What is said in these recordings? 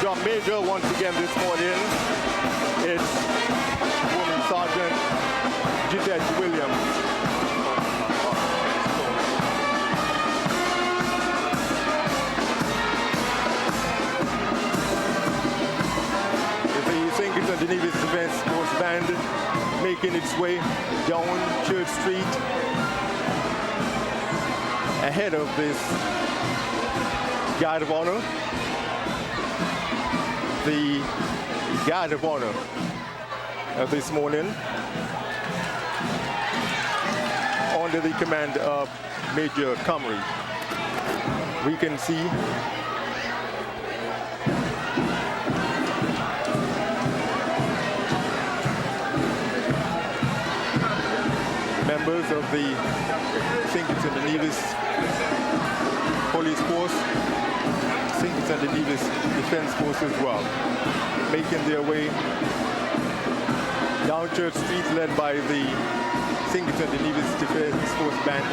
drum major once again this morning. It's Woman Sergeant Gisette Williams. The Nevis Defense Force Band making its way down Church Street ahead of this Guard of Honor. The Guard of Honor this morning under the command of Major Comrie. We can see members of the St. Kitts and Nevis Police Force, St. Kitts and Nevis Defense Force as well, making their way down Church Street, led by the St. Kitts and Nevis Defense Force Band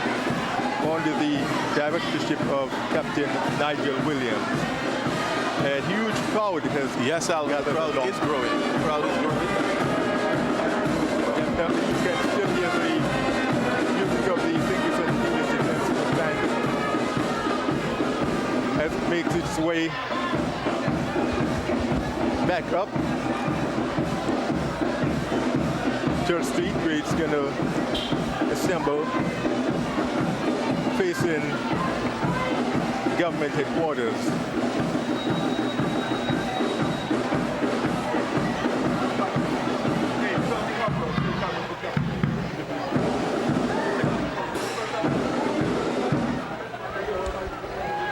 under the directorship of Captain Nigel Williams. A huge crowd has Yes, Al, the crowd is growing. The crowd is growing. And you can still hear the music of the St. Kitts and Nevis Defense Force Band as it makes its way back up Church Street, where it's going to assemble facing government headquarters.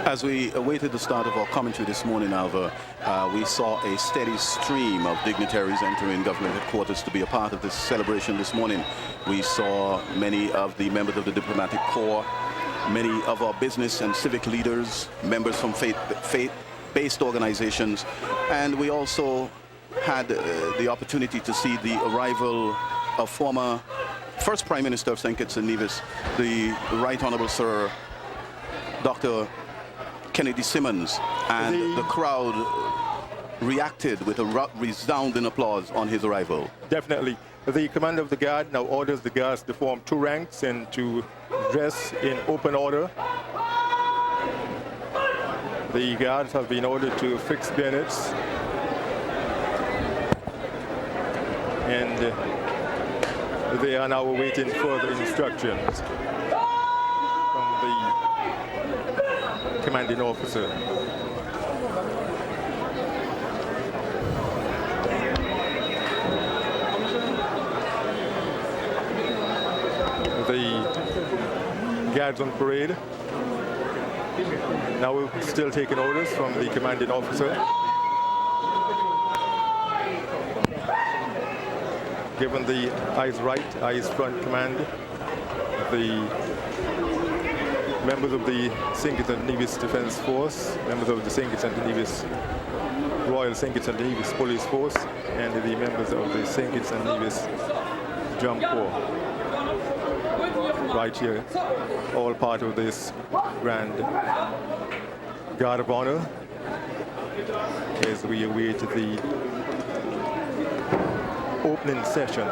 As we awaited the start of our commentary this morning, Alva, we saw a steady stream of dignitaries entering government headquarters to be a part of this celebration this morning. We saw many of the members of the diplomatic corps, many of our business and civic leaders, members from faith-based organizations, and we also had the opportunity to see the arrival of former First Prime Minister of St. Kitts and Nevis, the Right Honorable Sir Dr. Kennedy Simmons, and the crowd reacted with a resounding applause on his arrival. Definitely. The commander of the guard now orders the guards to form two ranks and to dress in open order. The guards have been ordered to fix bayonets, and they are now awaiting further instructions from the commanding officer. The guards on parade now still taking orders from the commanding officer. Given the eyes right, eyes front command, the members of the St. Kitts and Nevis Defense Force, members of the St. Kitts and Nevis Royal St. Kitts and Nevis Police Force, and the members of the St. Kitts and Nevis Drum Corps. Right here, all part of this grand Guard of Honor as we await the opening session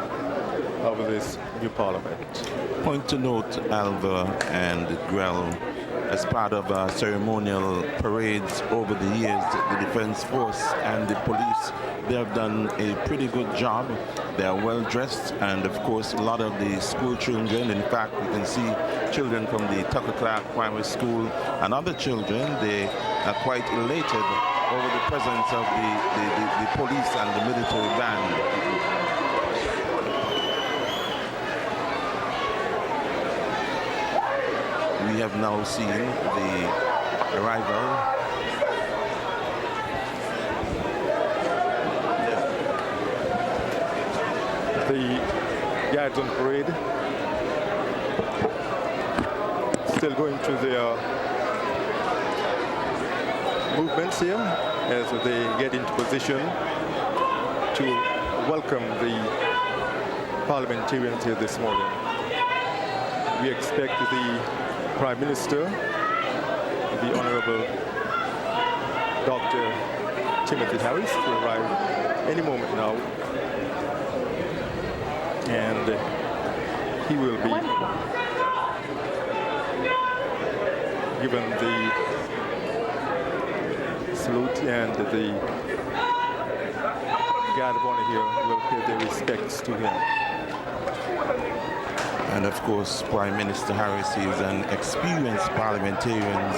of this new parliament. Point to note, Alva and Grell, as part of ceremonial parades over the years, the Defense Force and the police, they have done a pretty good job. They are well dressed, and of course a lot of the school children, in fact we can see children from the Tucker Clark Primary School and other children, they are quite elated over the presence of the police and the military band. We have now seen the arrival. The guards on parade still going through their movements here as they get into position to welcome the parliamentarians here this morning. We expect the Prime Minister, the Honorable Dr. Timothy Harris to arrive any moment now. And he will be given the salute, and the guard of honor here will pay their respects to him. And of course, Prime Minister Harris is an experienced parliamentarian,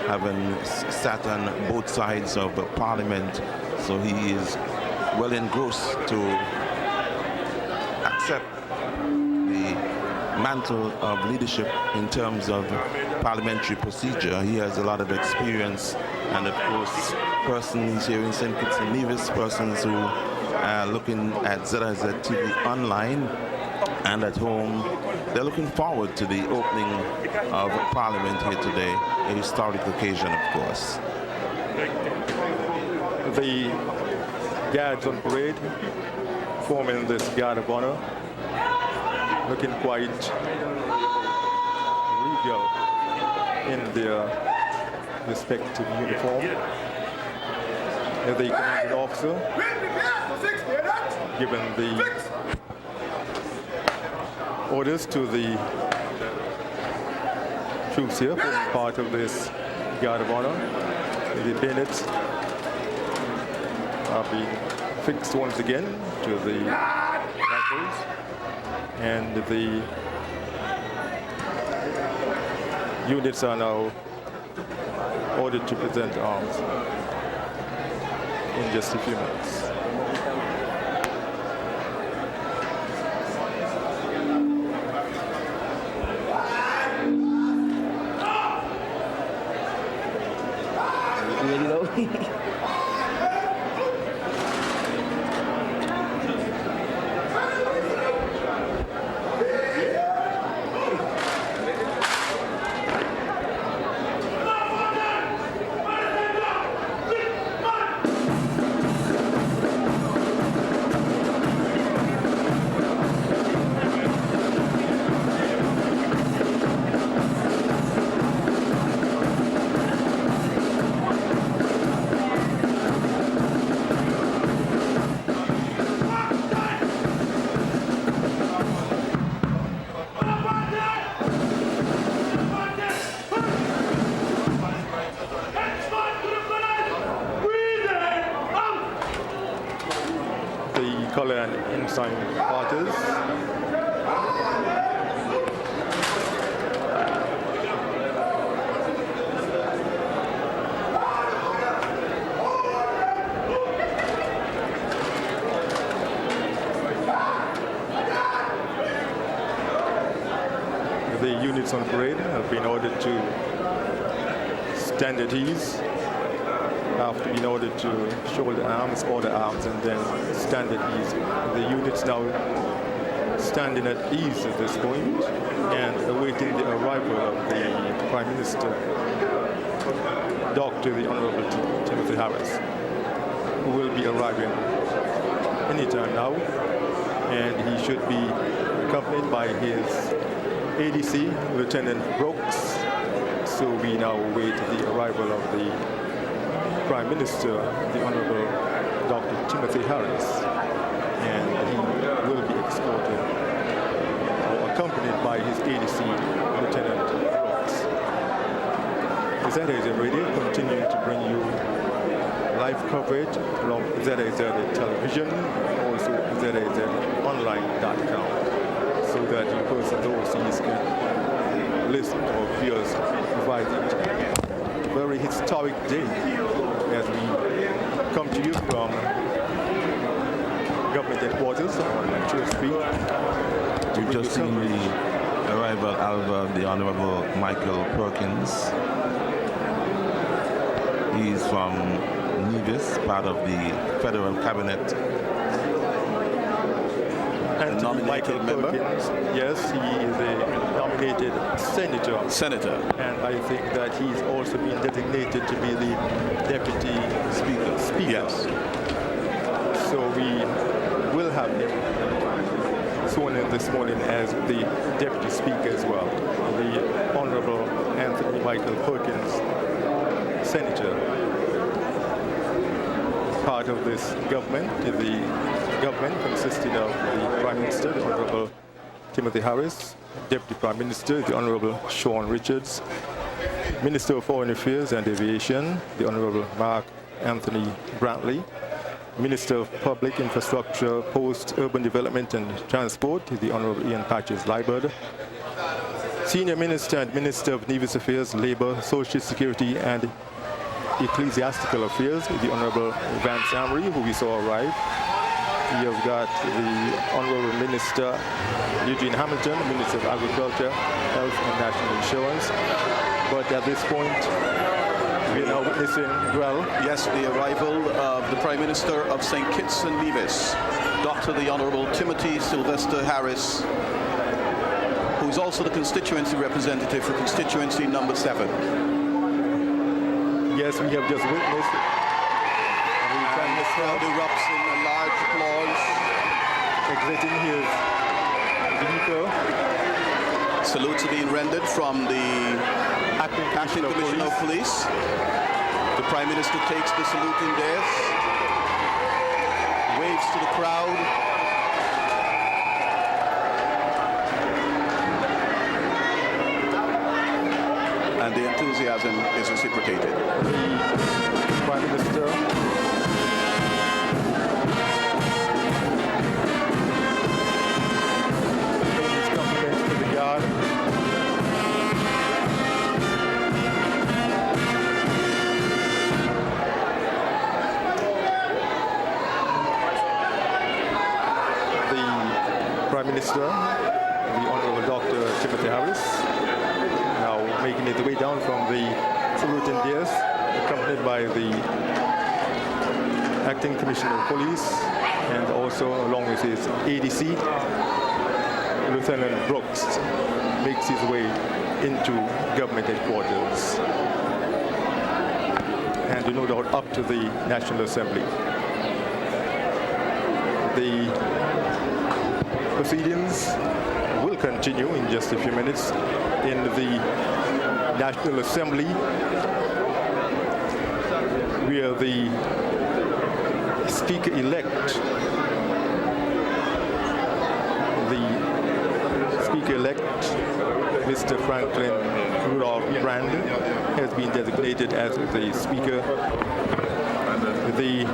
having sat on both sides of Parliament, so he is well engrossed to accept the mantle of leadership in terms of parliamentary procedure. He has a lot of experience, and of course, persons here in St. Kitts and Nevis, persons who are looking at ZIZ TV online and at home, they're looking forward to the opening of Parliament here today, a historic occasion, of course. The guards on parade forming this guard of honor, looking quite regal in their respective uniform. The commanding officer given the orders to the troops here forming part of this guard of honor. The bayonets are being fixed once again to the rifles, and the units are now ordered to present arms in just a few minutes. Color and ensign parties. The units on parade have been ordered to stand at ease, after being ordered to shoulder arms, order arms, and then stand at ease. The units now standing at ease at this point and awaiting the arrival of the Prime Minister, Dr. the Honorable Timothy Harris, who will be arriving anytime now, and he should be accompanied by his ADC, Lieutenant Brooks. So we now await the arrival of the Prime Minister, the Honorable Dr. Timothy Harris, and he will be escorted or accompanied by his ADC, Lieutenant Brooks. ZIZ Radio continuing to bring you live coverage along ZIZ television, also ZIZonline.com, so that you persons overseas can listen or view us provide it. A very historic day as we come to you from government headquarters on Church Street. We've just seen the arrival of the Honorable Michael Perkins. He's from Nevis, part of the Federal Cabinet. And Michael Perkins, yes, he is a nominated senator. And I think that he's also been designated to be the deputy speaker. Yes. So we will have him sworn in this morning as the deputy speaker as well. The Honorable Anthony Michael Perkins, senator. part of this government. The government consisted of the Prime Minister, the Honorable Timothy Harris, Deputy Prime Minister, the Honorable Sean Richards, Minister of Foreign Affairs and Aviation, the Honorable Mark Anthony Brantley, Minister of Public Infrastructure, Post, Urban Development and Transport, the Honorable Ian Patches-Liburd, Senior Minister and Minister of Nevis Affairs, Labour, Social Security and Ecclesiastical Affairs, the Honorable Vance Amry, who we saw arrive. We have got the Honorable Minister Eugene Hamilton, Minister of Agriculture, Health and National Insurance. But at this point, we are now witnessing, well, Yes, the arrival of the Prime Minister of St. Kitts and Nevis, Dr. the Honorable Timothy Sylvester Harris, who is also the constituency representative for constituency number 7. yes, we have just witnessed the Prime The crowd Minister erupts in a large applause. exiting his vehicle. Salutes are being rendered from the Acting Commissioner of Police. The Prime Minister takes the saluting dais, waves to the crowd. And the enthusiasm is reciprocated. Prime Minister paying his compliments to the Guard. The Prime Minister, the Honorable Dr. Timothy Harris, now making his way down from the saluting dais, accompanied by the Acting Commissioner of Police, and also along with his ADC, Lieutenant Brooks, makes his way into government headquarters, and no doubt up to the National Assembly. The proceedings will continue in just a few minutes in the National Assembly, where the Speaker-elect, Mr. Franklin Rudolph Brand, has been designated as the Speaker. The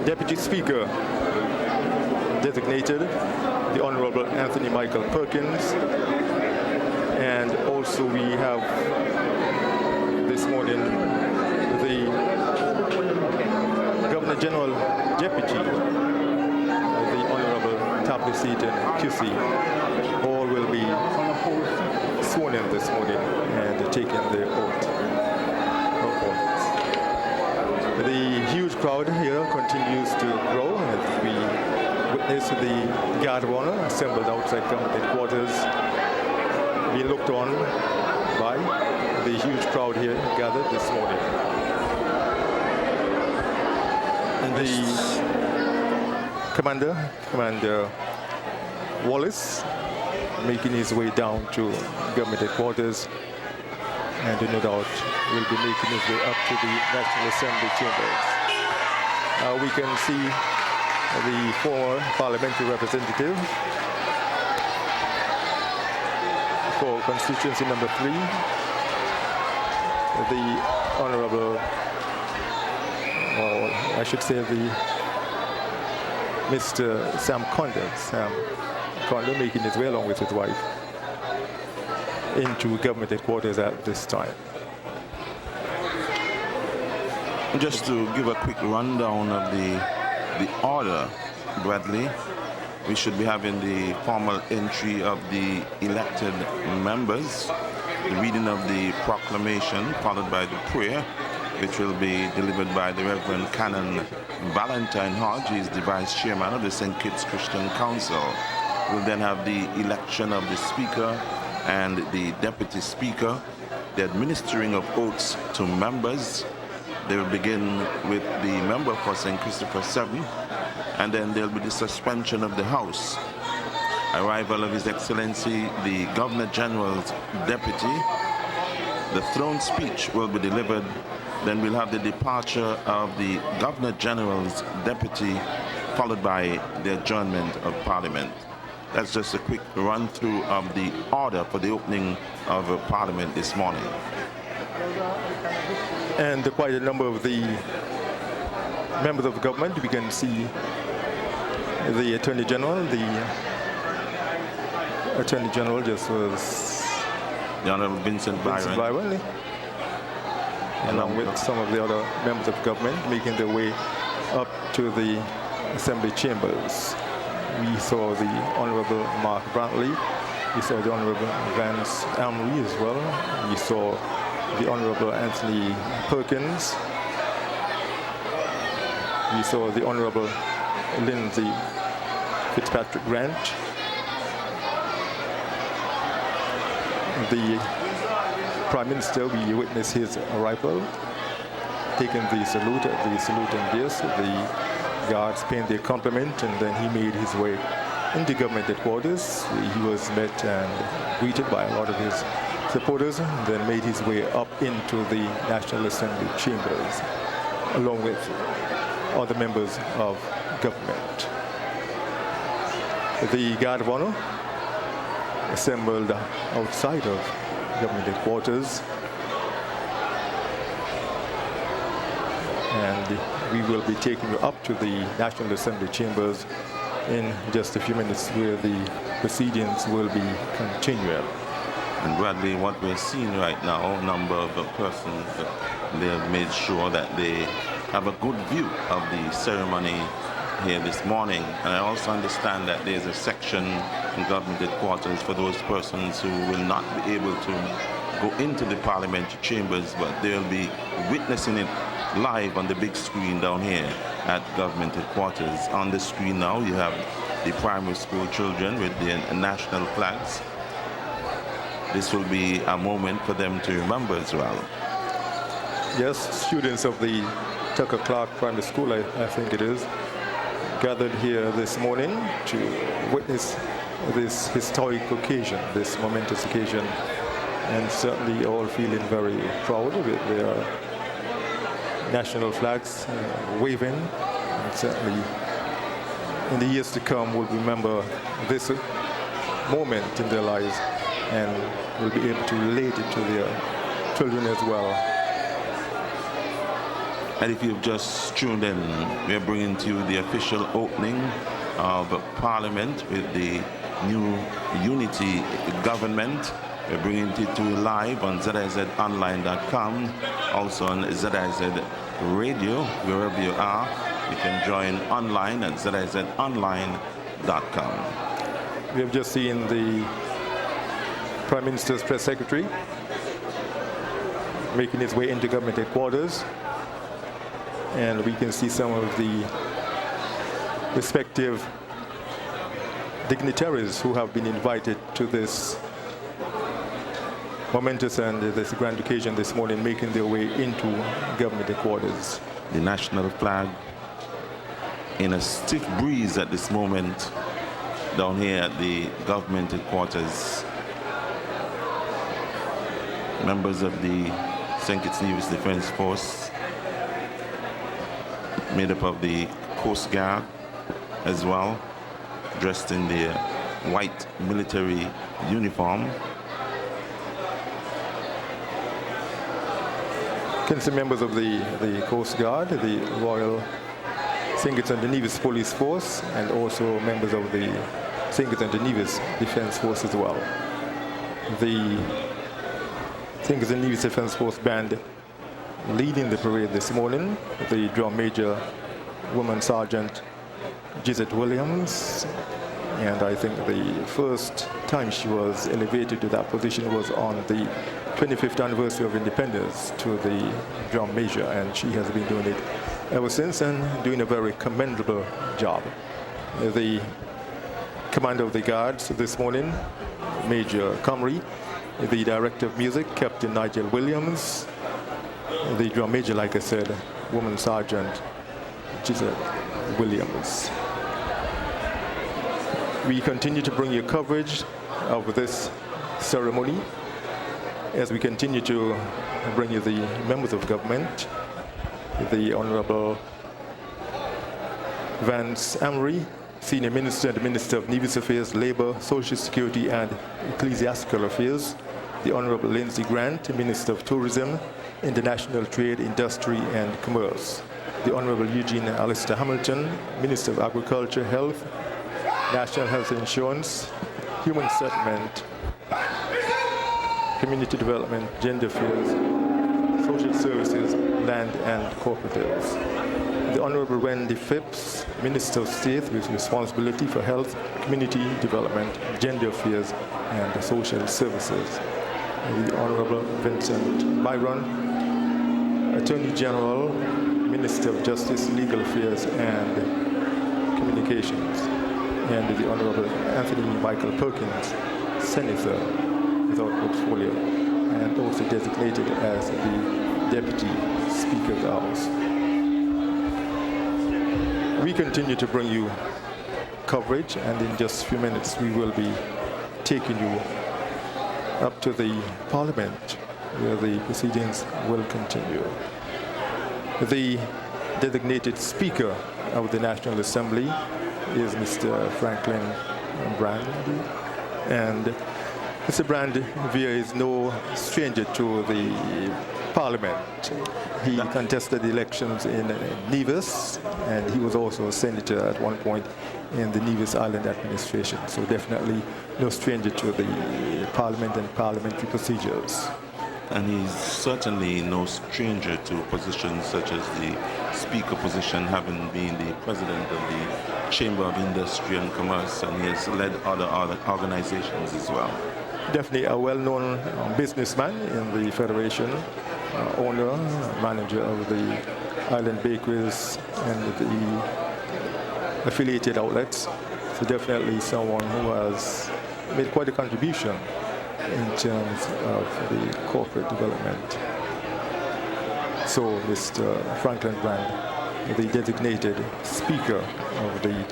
Deputy Speaker designated the Honorable Anthony Michael Perkins, and also we have this morning the Governor General Deputy, the Honorable Tapley Seaton Pusey. All will be sworn in this morning and taking their oath. The huge crowd here continues to grow as we witness the Guard of Honor assembled outside government headquarters, being looked on by the huge crowd here gathered this morning. And the Commander Wallace, making his way down to government headquarters, and no doubt will be making his way up to the National Assembly chambers. We can see the former parliamentary representative for constituency number 3, the Honorable, or I should say the Mr. Sam Conda making his way along with his wife into government headquarters at this time. Just to give a quick rundown of the order, Bradley, we should be having the formal entry of the elected members, the reading of the proclamation, followed by the prayer, which will be delivered by the Reverend Canon Valentine Hodge. He is the Vice Chairman of the St. Kitts Christian Council. We'll then have the election of the Speaker and the Deputy Speaker, the administering of oaths to members. They will begin with the member for St. Christopher 7, and then there'll be the suspension of the House. Arrival of His Excellency, the Governor General's Deputy. The throne speech will be delivered Then we'll have the departure of the Governor General's deputy, followed by the adjournment of Parliament. That's just a quick run through of the order for the opening of Parliament this morning. And quite a number of the members of government. We can see the Attorney General. The Attorney General just was The Honorable Vincent Byron. Along with some of the other members of government making their way up to the Assembly chambers. We saw the Honorable Mark Brantley. We saw the Honorable Vance Amory as well. We saw the Honorable Anthony Perkins. We saw the Honorable Lindsay Fitzpatrick Grant. The Prime Minister, we witnessed his arrival, taking the salute at the saluting desk. The guards paid their compliment, and then he made his way into government headquarters. He was met and greeted by a lot of his supporters, and then made his way up into the National Assembly chambers, along with other members of government. The Guard of Honor assembled outside of government headquarters, and we will be taking you up to the National Assembly chambers in just a few minutes, where the proceedings will be continuing. And Bradley, what we're seeing right now, a number of persons, they have made sure that they have a good view of the ceremony here this morning. And I also understand that there's a section in government headquarters for those persons who will not be able to go into the parliamentary chambers, but they'll be witnessing it live on the big screen down here at government headquarters. On the screen now you have the primary school children with the national flags. This will be a moment for them to remember as well. Yes, students of the Tucker Clark Primary School, I think it is, gathered here this morning to witness this historic occasion, this momentous occasion, and certainly all feeling very proud with their national flags waving. And certainly in the years to come will remember this moment in their lives and will be able to relate it to their children as well. And if you've just tuned in, we're bringing to you the official opening of Parliament with the new Unity government. We're bringing it to you live on ZIZonline.com, also on ZIZ Radio, wherever you are. You can join online at ZIZonline.com. We have just seen the Prime Minister's press secretary making his way into government headquarters, and we can see some of the respective dignitaries who have been invited to this momentous and this grand occasion this morning, making their way into government headquarters. The national flag in a stiff breeze at this moment down here at the government headquarters. Members of the St. Kitts Nevis Defense Force, made up of the Coast Guard as well, dressed in their white military uniform. Can see members of the Coast Guard, the Royal St. Kitts and Nevis Police Force, and also members of the St. Kitts and Nevis Defense Force as well. The St. Kitts and Nevis Defense Force band leading the parade this morning, the drum major, Woman Sergeant Gisette Williams, and I think the first time she was elevated to that position was on the 25th anniversary of independence to the drum major, and she has been doing it ever since and doing a very commendable job. The commander of the guards this morning, Major Comrie, the director of music, Captain Nigel Williams, the drum major, like I said, Woman Sergeant Gisette Williams. We continue to bring you coverage of this ceremony. as we continue to bring you the members of government, the Honorable Vance Amory, Senior Minister and Minister of Nevis Affairs, Labour, Social Security and Ecclesiastical Affairs, the Honorable Lindsay Grant, Minister of Tourism, International Trade, Industry and Commerce, the Honorable Eugene Alistair Hamilton, Minister of Agriculture, Health, National Health Insurance, Human Settlement, Community Development, Gender Affairs, Social Services, Land and Cooperatives. The Honorable Wendy Phipps, Minister of State with responsibility for health, community development, gender affairs, and social services. The Honorable Vincent Byron, Attorney General, Minister of Justice, Legal Affairs, and Communications. And the Honorable Anthony Michael Perkins, Senator without portfolio, and also designated as the Deputy Speaker of the House. We continue to bring you coverage, and in just a few minutes we will be taking you up to the Parliament, where the proceedings will continue. The designated Speaker of the National Assembly is Mr. Franklin Brand, and Mr. Brand-Vier is no stranger to the Parliament. He contested the elections in Nevis, and he was also a senator at one point in the Nevis Island administration. So definitely no stranger to the Parliament and parliamentary procedures. And he's certainly no stranger to positions such as the Speaker position, having been the President of the Chamber of Industry and Commerce, and he has led other organizations as well. Definitely a well-known businessman in the Federation, owner, manager of the Island Bakeries and the affiliated outlets. So definitely someone who has made quite a contribution in terms of the corporate development. So Mr. Franklin Brand, the designated Speaker of the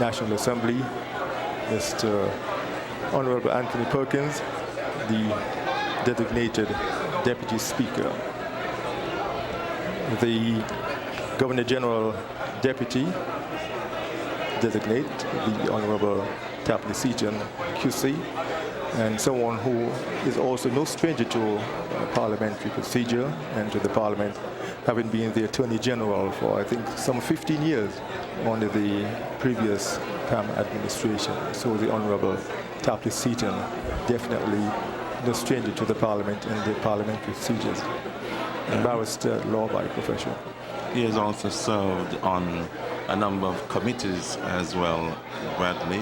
National Assembly, Mr. Honorable Anthony Perkins, the designated Deputy Speaker. The Governor General Deputy designate, the Honorable Tapley Seaton QC, and someone who is also no stranger to parliamentary procedure and to the Parliament, having been the Attorney General for I think some 15 years under the previous PAM administration. So the Honorable Tapley Seaton, definitely no stranger to the Parliament and the parliamentary procedures. And barrister at law by profession. He has also served on a number of committees as well, Bradley.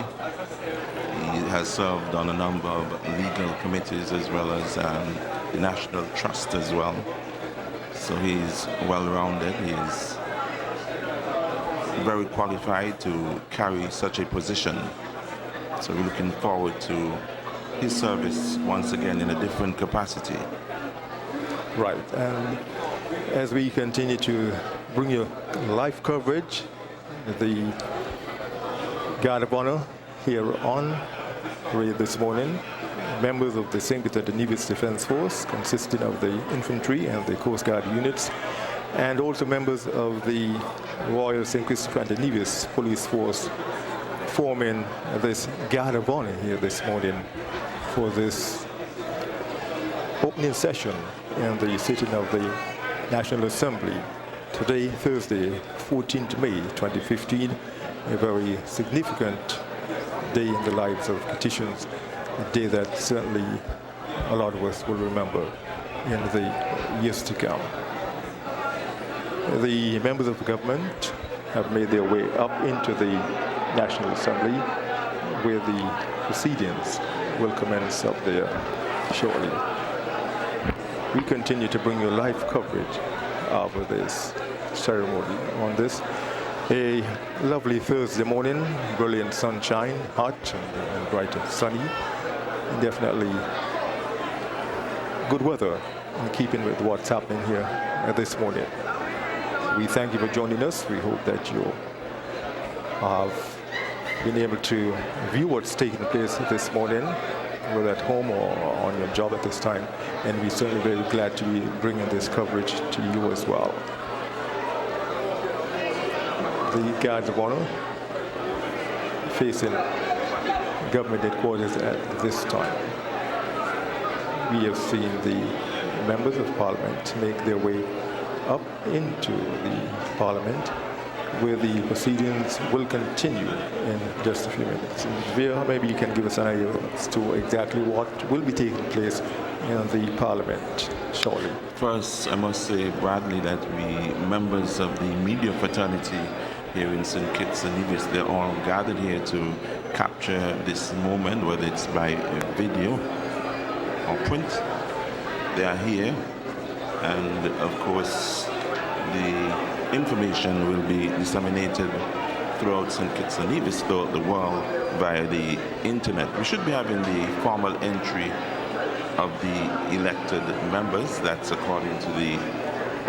He has served on a number of legal committees as well as the National Trust as well. So he's well-rounded. He's very qualified to carry such a position. So we're looking forward to his service once again in a different capacity. Right, and as we continue to bring you live coverage, the Guard of Honor here on parade this morning, members of the St. Kitts and Nevis Defence Force, consisting of the infantry and the Coast Guard units, and also members of the Royal St. Christopher and Nevis Police Force, forming this Guard of Honor here this morning for this opening session in the sitting of the National Assembly. Today, Thursday, 14th May 2015, a very significant day in the lives of Kittitians, a day that certainly a lot of us will remember in the years to come. The members of the government have made their way up into the National Assembly, where the proceedings will commence up there shortly. We continue to bring you live coverage of this ceremony on this a lovely Thursday morning, brilliant sunshine, hot and bright and sunny, and definitely good weather in keeping with what's happening here this morning. We thank you for joining us. We hope that you have been able to view what's taking place this morning whether at home or on your job at this time. And we're certainly very glad to be bringing this coverage to you as well. The guards of honor facing government headquarters at this time. We have seen the members of parliament make their way up into the parliament, where the proceedings will continue in just a few minutes. And Veer, maybe you can give us an idea as to exactly what will be taking place in the parliament shortly. First, I must say, Bradley, that we members of the media fraternity here in St. Kitts and Nevis, they're all gathered here to capture this moment, whether it's by video or print. They are here, and of course the information will be disseminated throughout St. Kitts and Nevis, throughout the world, via the internet. We should be having the formal entry of the elected members. That's according to the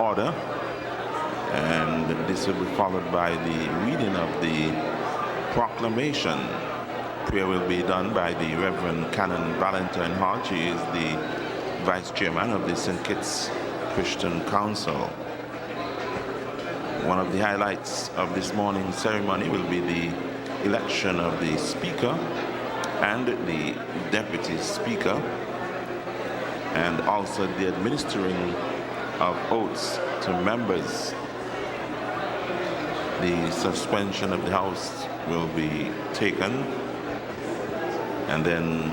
order, and this will be followed by the reading of the proclamation. Prayer will be done by the Reverend Canon Valentine Hodge. He is the Vice Chairman of the St. Kitts Christian Council. One of the highlights of this morning's ceremony will be the election of the Speaker and the Deputy Speaker, and also the administering of oaths to members. The suspension of the House will be taken, and then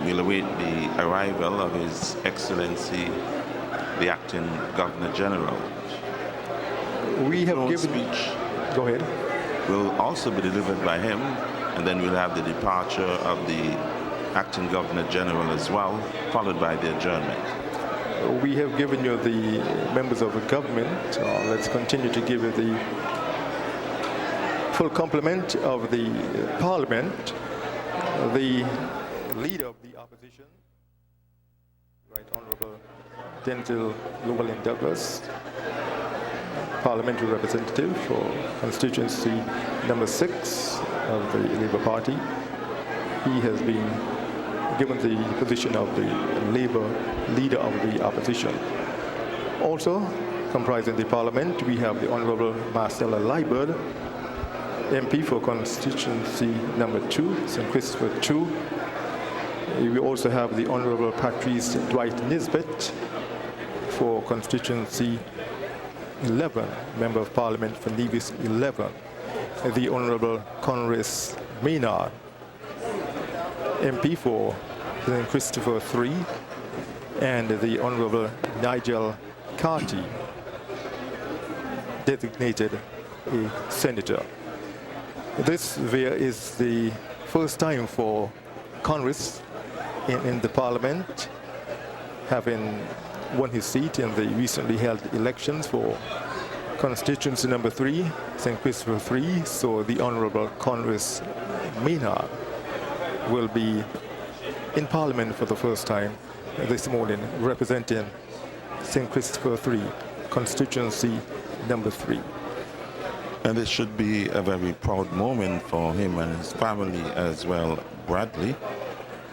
we'll await the arrival of His Excellency, the Acting Governor General. We have Own given... speech Go ahead. will also be delivered by him, and then we'll have the departure of the Acting Governor General as well, followed by the adjournment. We have given you the members of the government. Let's continue to give you the full complement of the parliament. The leader of the opposition, Right Honorable Denzel Llewellyn Douglas, parliamentary representative for constituency number 6 of the Labour Party. He has been given the position of the Labour leader of the opposition. Also comprising the parliament, we have the Honorable Marcella Liburd, MP for constituency number 2, St. Christopher 2. We also have the Honorable Patrice Dwight Nisbet for constituency 11, Member of Parliament for Nevis 11. The Honorable Conress Maynard, MP for St. Christopher 3, and the Honorable Nigel Carty, designated a senator. This is the first time for Congress in the Parliament, having won his seat in the recently held elections for constituency number 3, St. Christopher 3. So the Honorable Conress Maynard will be in Parliament for the first time this morning, representing St. Christopher 3, constituency number 3. And this should be a very proud moment for him and his family as well, Bradley.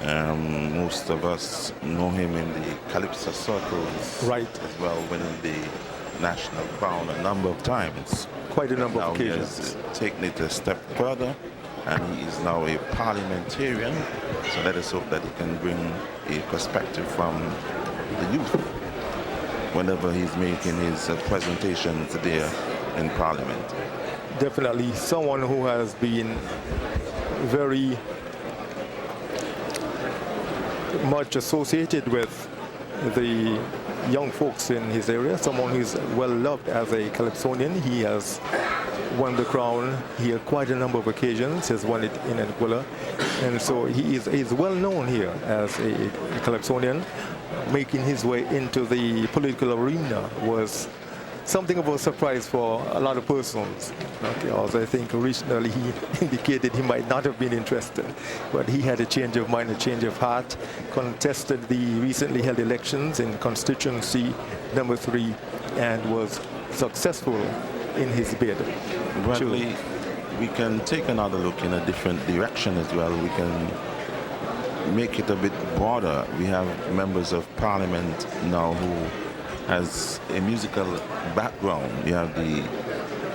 Most of us know him in the Calypso circles, right, as well, winning the national crown a number of times. Quite a number now of occasions. He has taken it a step further, and he is now a parliamentarian. So let us hope that he can bring a perspective from the youth whenever he's making his presentations there in Parliament. Definitely someone who has been very much associated with the young folks in his area, someone who's well loved as a Calypsonian. He has won the crown here quite a number of occasions, has won it in Anguilla, and so he is well known here as a Calypsonian. Making his way into the political arena was something of a surprise for a lot of persons. Also, I think originally he indicated he might not have been interested, but he had a change of mind, a change of heart, contested the recently held elections in constituency number 3, and was successful in his bid. Bradley, we can take another look in a different direction as well. We can make it a bit broader. We have members of parliament now who has a musical background. You have the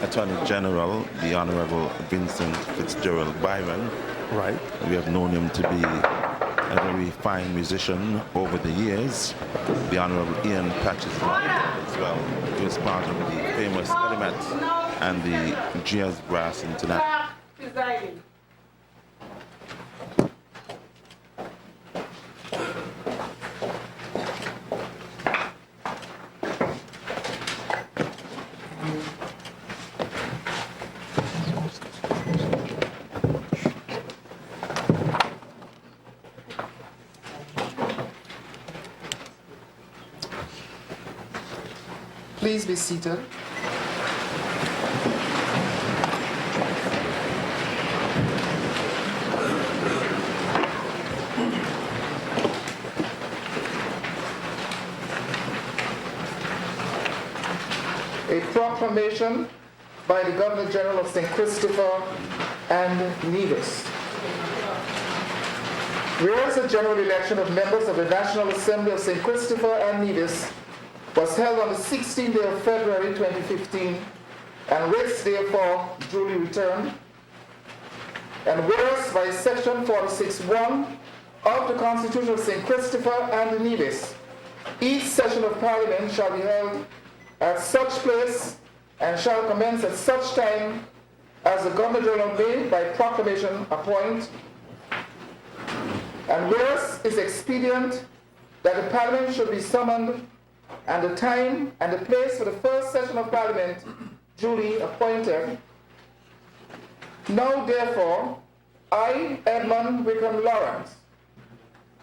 Attorney General, the Honorable Vincent Fitzgerald Byron. Right. We have known him to be a very fine musician over the years. The Honorable Ian Patches as well. He was part of the famous Element and the Jazz Brass International. Please be seated. A proclamation by the Governor General of St. Christopher and Nevis. Whereas the general election of members of the National Assembly of St. Christopher and Nevis was held on the 16th day of February 2015, and writs therefore duly returned. And whereas by Section 46(1) of the Constitution of St. Christopher and Nevis, each session of Parliament shall be held at such place and shall commence at such time as the Governor General may by proclamation appoint. And whereas it's expedient that the Parliament should be summoned and the time and the place for the first session of Parliament duly appointed. Now, therefore, I, Edmund Wickham Lawrence,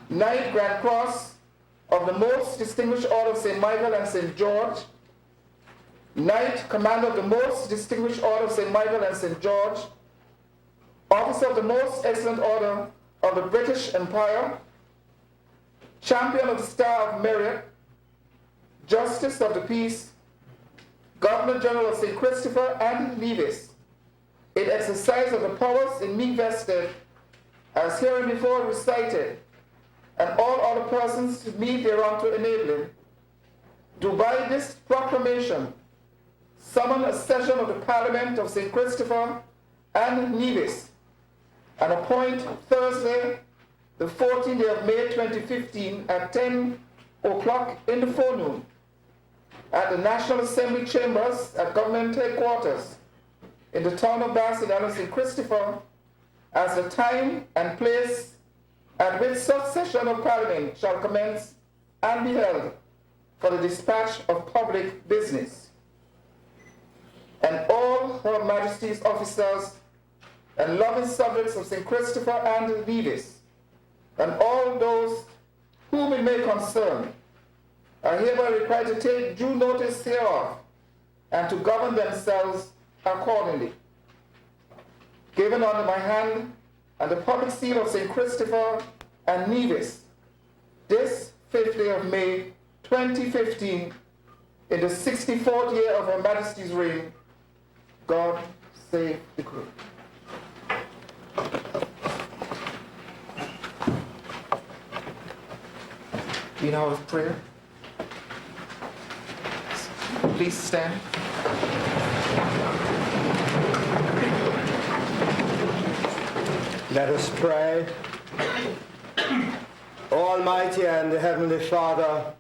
Knight Grand Cross of the Most Distinguished Order of St. Michael and St. George, Knight Commander of the Most Distinguished Order of St. Michael and St. George, Officer of the Most Excellent Order of the British Empire, Champion of the Star of Merit, Justice of the Peace, Governor General of St. Christopher and Nevis, in exercise of the powers in me vested, as hereinbefore recited, and all other persons to me thereunto enabling, do by this proclamation summon a session of the Parliament of St. Christopher and Nevis, and appoint Thursday, the 14th day of May 2015 at 10 o'clock in the forenoon at the National Assembly Chambers at Government Headquarters in the town of Barcelona, St. Christopher, as the time and place at which such session of Parliament shall commence and be held for the dispatch of public business. And all Her Majesty's officers and loving subjects of St. Christopher and Nevis, and all those whom it may concern, are hereby required to take due notice hereof and to govern themselves accordingly. Given under my hand and the public seal of St. Christopher and Nevis, this 5th day of May 2015, in the 64th year of Her Majesty's reign. God save the Queen. In hour of prayer, please stand. Let us pray. Almighty and Heavenly Father,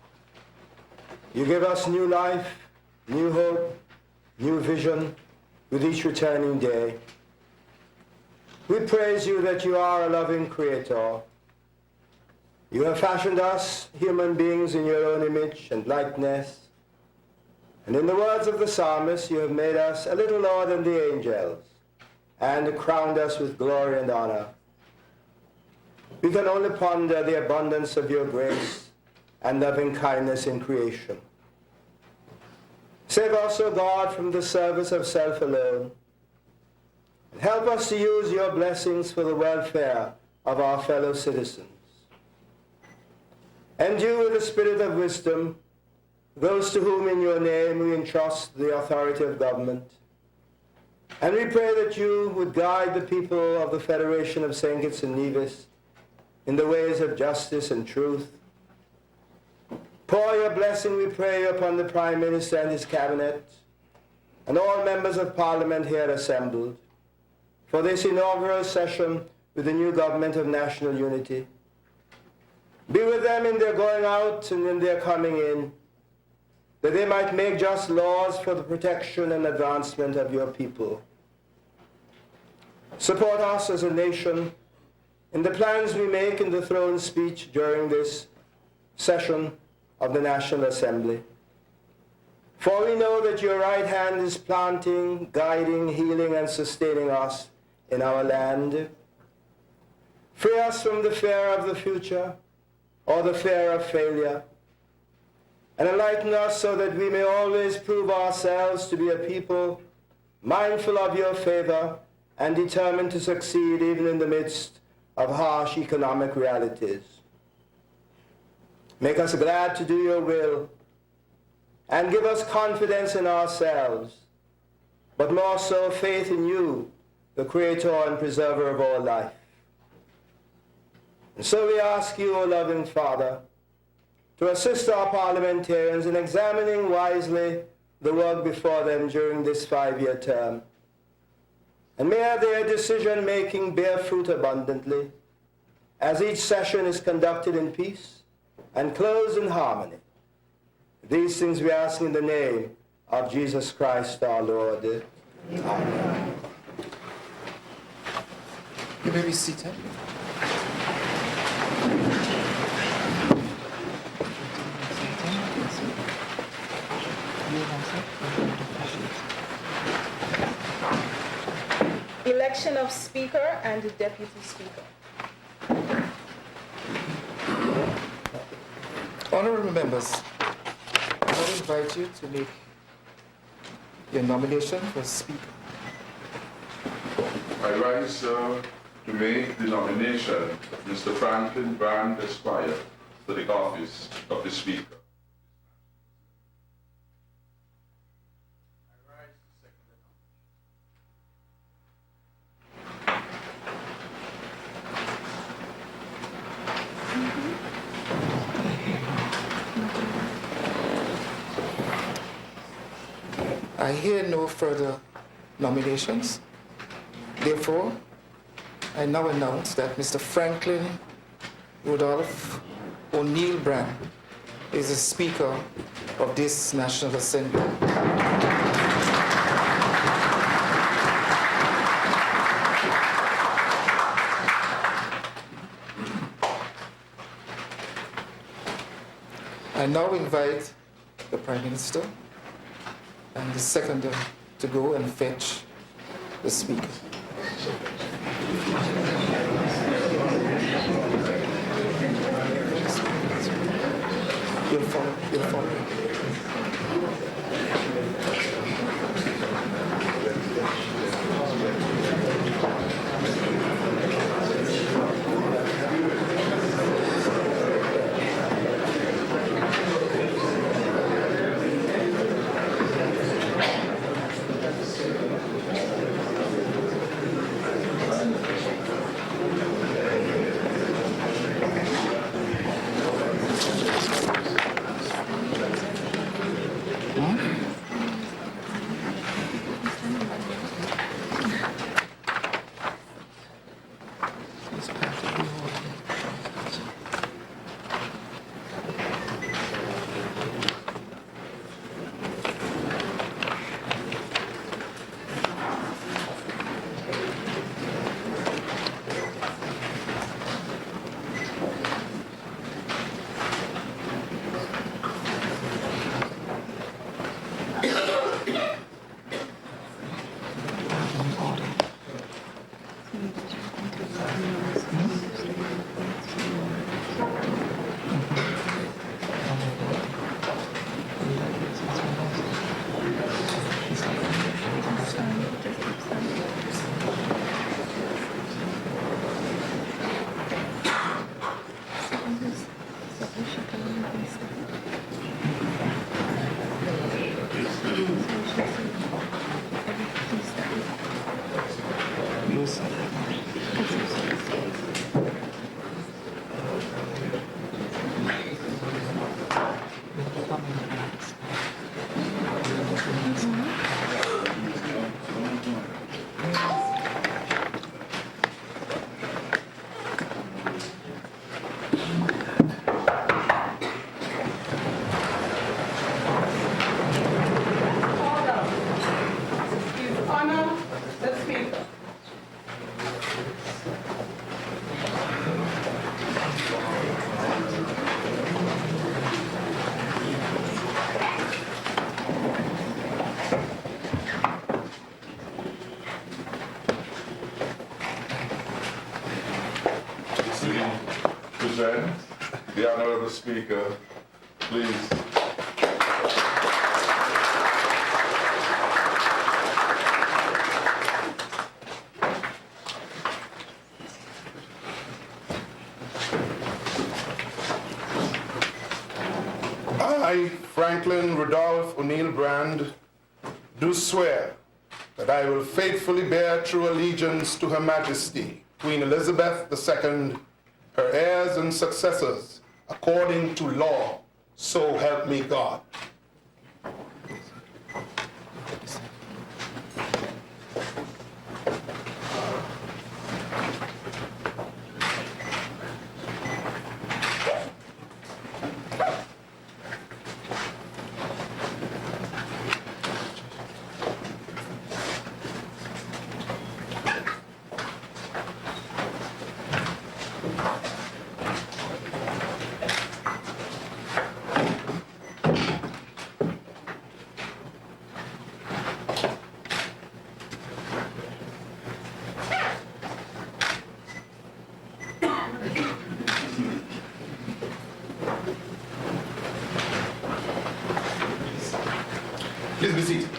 you give us new life, new hope, new vision with each returning day. We praise you that you are a loving Creator. You have fashioned us, human beings, in your own image and likeness. And in the words of the psalmist, you have made us a little lower than the angels and crowned us with glory and honor. We can only ponder the abundance of your grace and loving kindness in creation. Save us, O God, from the service of self alone, and help us to use your blessings for the welfare of our fellow citizens. Endue with the spirit of wisdom those to whom in your name we entrust the authority of government. And we pray that you would guide the people of the Federation of St. Kitts and Nevis in the ways of justice and truth. Pour your blessing, we pray, upon the Prime Minister and his cabinet, and all members of Parliament here assembled, for this inaugural session with the new government of national unity. Be with them in their going out and in their coming in, that they might make just laws for the protection and advancement of your people. Support us as a nation in the plans we make in the throne speech during this session of the National Assembly. For we know that your right hand is planting, guiding, healing, and sustaining us in our land. Free us from the fear of the future or the fear of failure, and enlighten us so that we may always prove ourselves to be a people mindful of your favor and determined to succeed even in the midst of harsh economic realities. Make us glad to do your will and give us confidence in ourselves, but more so faith in you, the Creator and Preserver of all life. And so we ask you, O loving Father, to assist our parliamentarians in examining wisely the work before them during this 5-year term. And may their decision-making bear fruit abundantly, as each session is conducted in peace and closed in harmony. These things we ask in the name of Jesus Christ our Lord. Amen. You may be seated. Election of Speaker and Deputy Speaker. Honorable members, I now invite you to make your nomination for Speaker. I rise to make the nomination of Mr. Franklin Brand Esquire to the office of the Speaker. I hear no further nominations. Therefore, I now announce that Mr. Franklin Rudolph O'Neill Brand is the Speaker of this National Assembly. I now invite the Prime Minister and the Seconder to go and fetch the Speaker. You'll follow. humbly present the Honorable Speaker. Please. I, Franklin Rudolph O'Neill Brand, do swear that I will faithfully bear true allegiance to Her Majesty, Queen Elizabeth II, her heirs and successors, according to law, so help me God. Please be seated.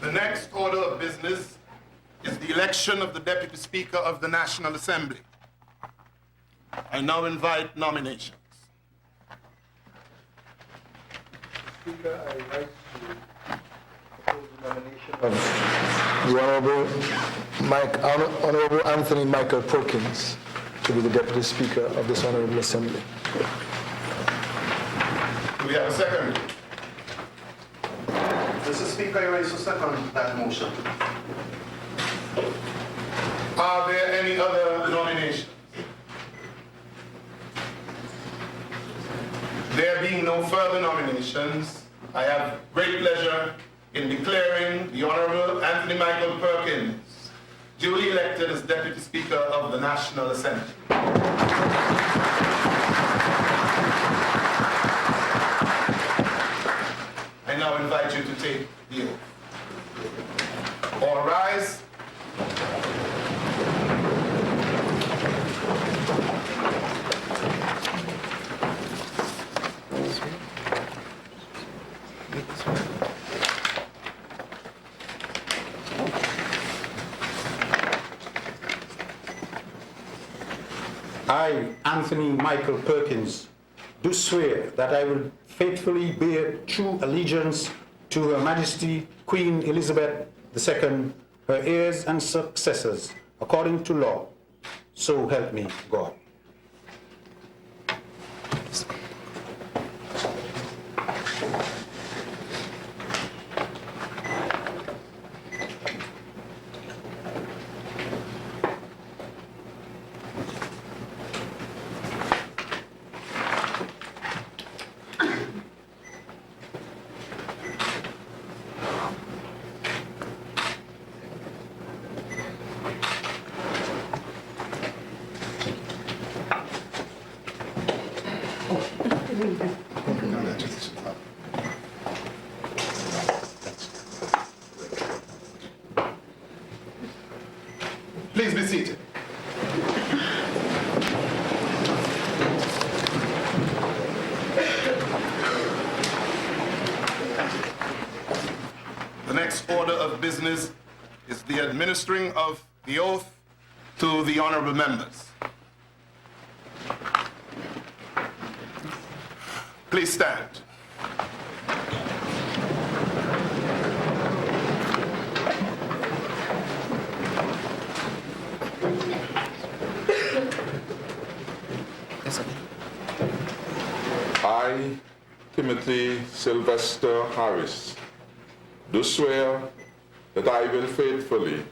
The next order of business is the election of the Deputy Speaker of the National Assembly. I now invite nominations. Speaker, I invite you to propose the nomination of the Honorable Anthony Michael Perkins to be the Deputy Speaker of this Honorable Assembly. Do we have a second? Mr. Speaker, I raise to second that motion. Are there any other nominations? There being no further nominations, I have great pleasure in declaring the Honorable Anthony Michael Perkins duly elected as Deputy Speaker of the National Assembly. I now invite you to take the oath. All rise. I, Anthony Michael Perkins, do swear that I will faithfully bear true allegiance to Her Majesty Queen Elizabeth II, her heirs and successors, according to law. So help me God. Please be seated. The next order of business is the administering of the oath to the honorable members. Please stand. I, Timothy Sylvester Harris, do swear that I will faithfully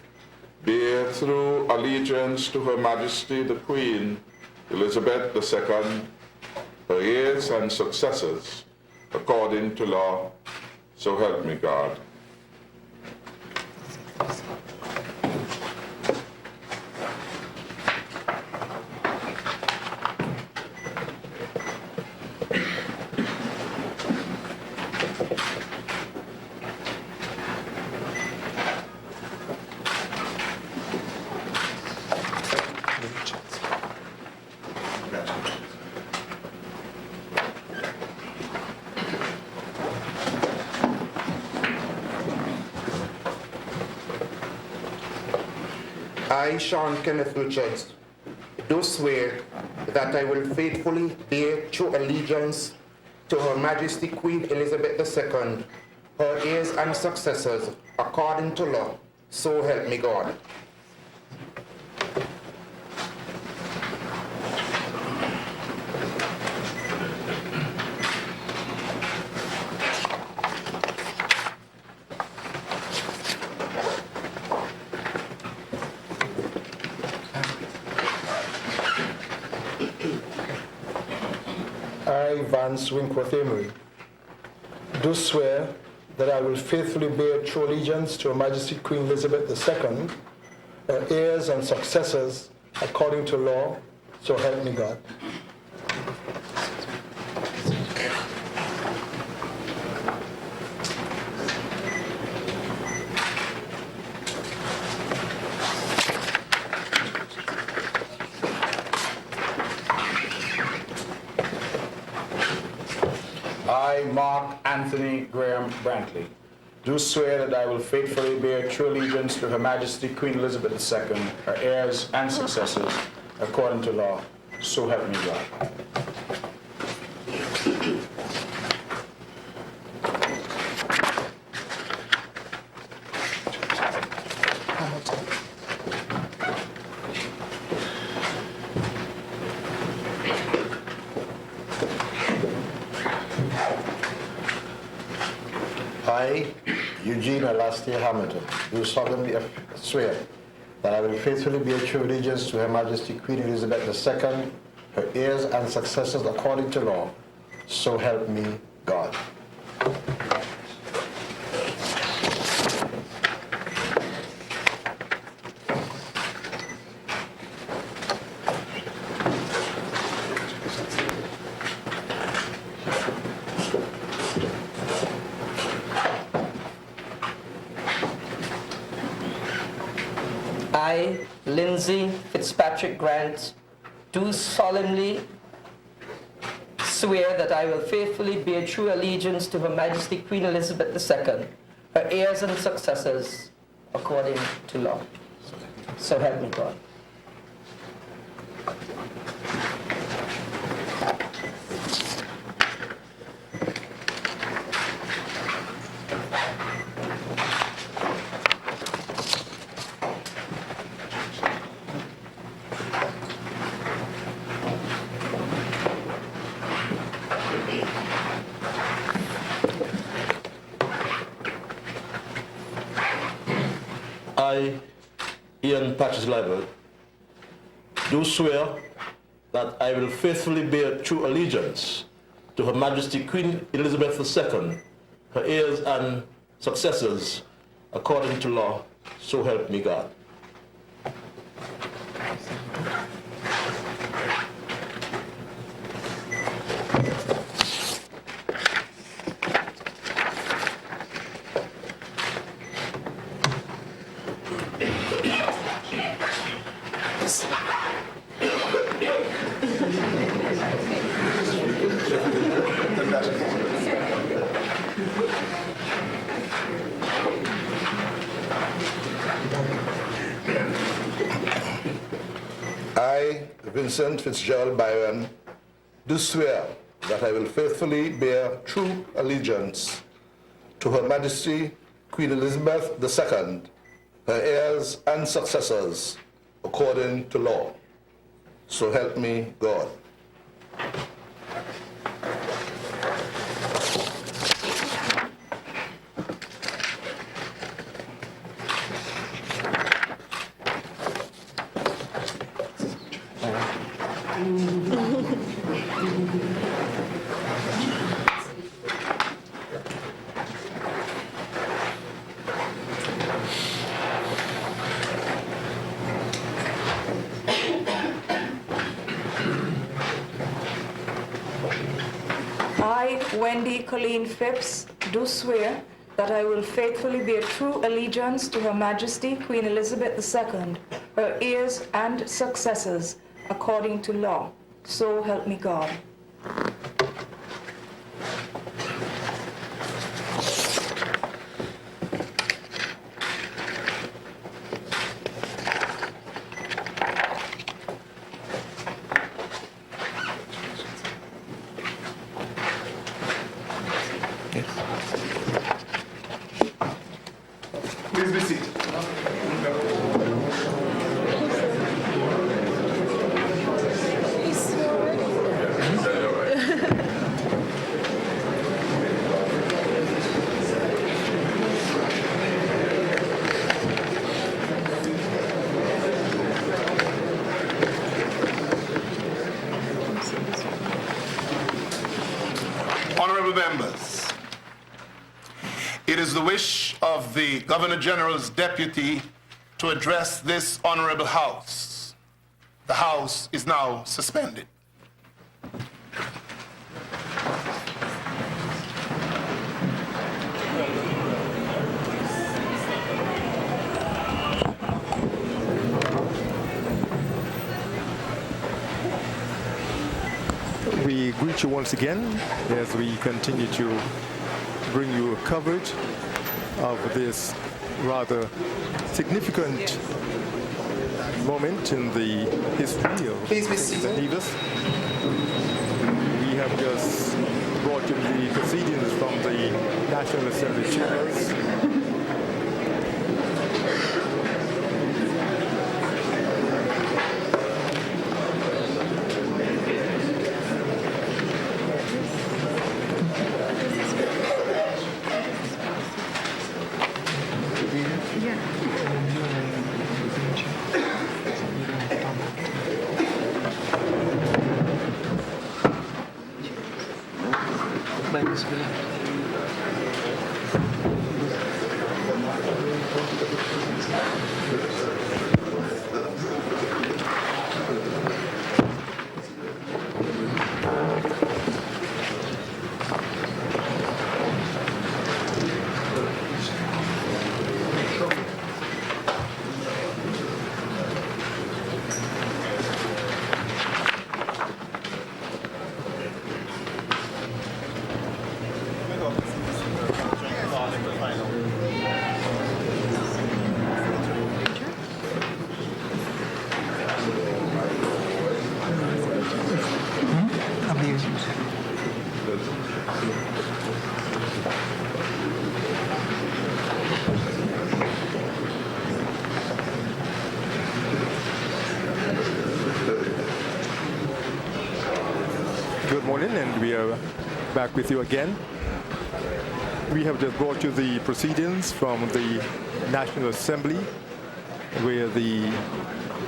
bear true allegiance to Her Majesty the Queen Elizabeth II, her heirs and successors, according to law, so help me God. I, Sean Kenneth Richards, do swear that I will faithfully bear true allegiance to Her Majesty Queen Elizabeth II, her heirs and successors, according to law, so help me God. I, Vance Winkworth Emery, do swear that I will faithfully bear true allegiance to Her Majesty Queen Elizabeth II, her heirs and successors, according to law, so help me God. I, Mark Anthony Graham Brantley, do swear that I will faithfully bear true allegiance to Her Majesty Queen Elizabeth II, her heirs and successors, according to law, so help me God. I, Eugene Alastair Hamilton, do solemnly swear that I will faithfully bear true allegiance to Her Majesty Queen Elizabeth II, her heirs and successors according to law, so help me God. I, Lindsay Fitzpatrick Grant, do solemnly swear that I will faithfully bear true allegiance to Her Majesty Queen Elizabeth II, her heirs and successors, according to law. So help me God. I, Ian Patrick Liebert, do swear that I will faithfully bear true allegiance to Her Majesty Queen Elizabeth II, her heirs and successors, according to law, so help me God. I, Vincent Fitzgerald Byron, do swear that I will faithfully bear true allegiance to Her Majesty Queen Elizabeth II, her heirs and successors, according to law. So help me God. I, Wendy Colleen Phipps, do swear that I will faithfully bear true allegiance to Her Majesty Queen Elizabeth II, her heirs and successors, according to law. So help me God. Yes. Please be seated. Honorable members, it is the wish of the Governor General's deputy to address this honorable House. The House is now suspended. We greet you once again as we continue to bring you coverage of this rather significant moment in the history of St. Nevis. We have just brought you the proceedings from the National Assembly chambers. Good morning, and we are back with you again. We have just brought you the proceedings from the National Assembly, where the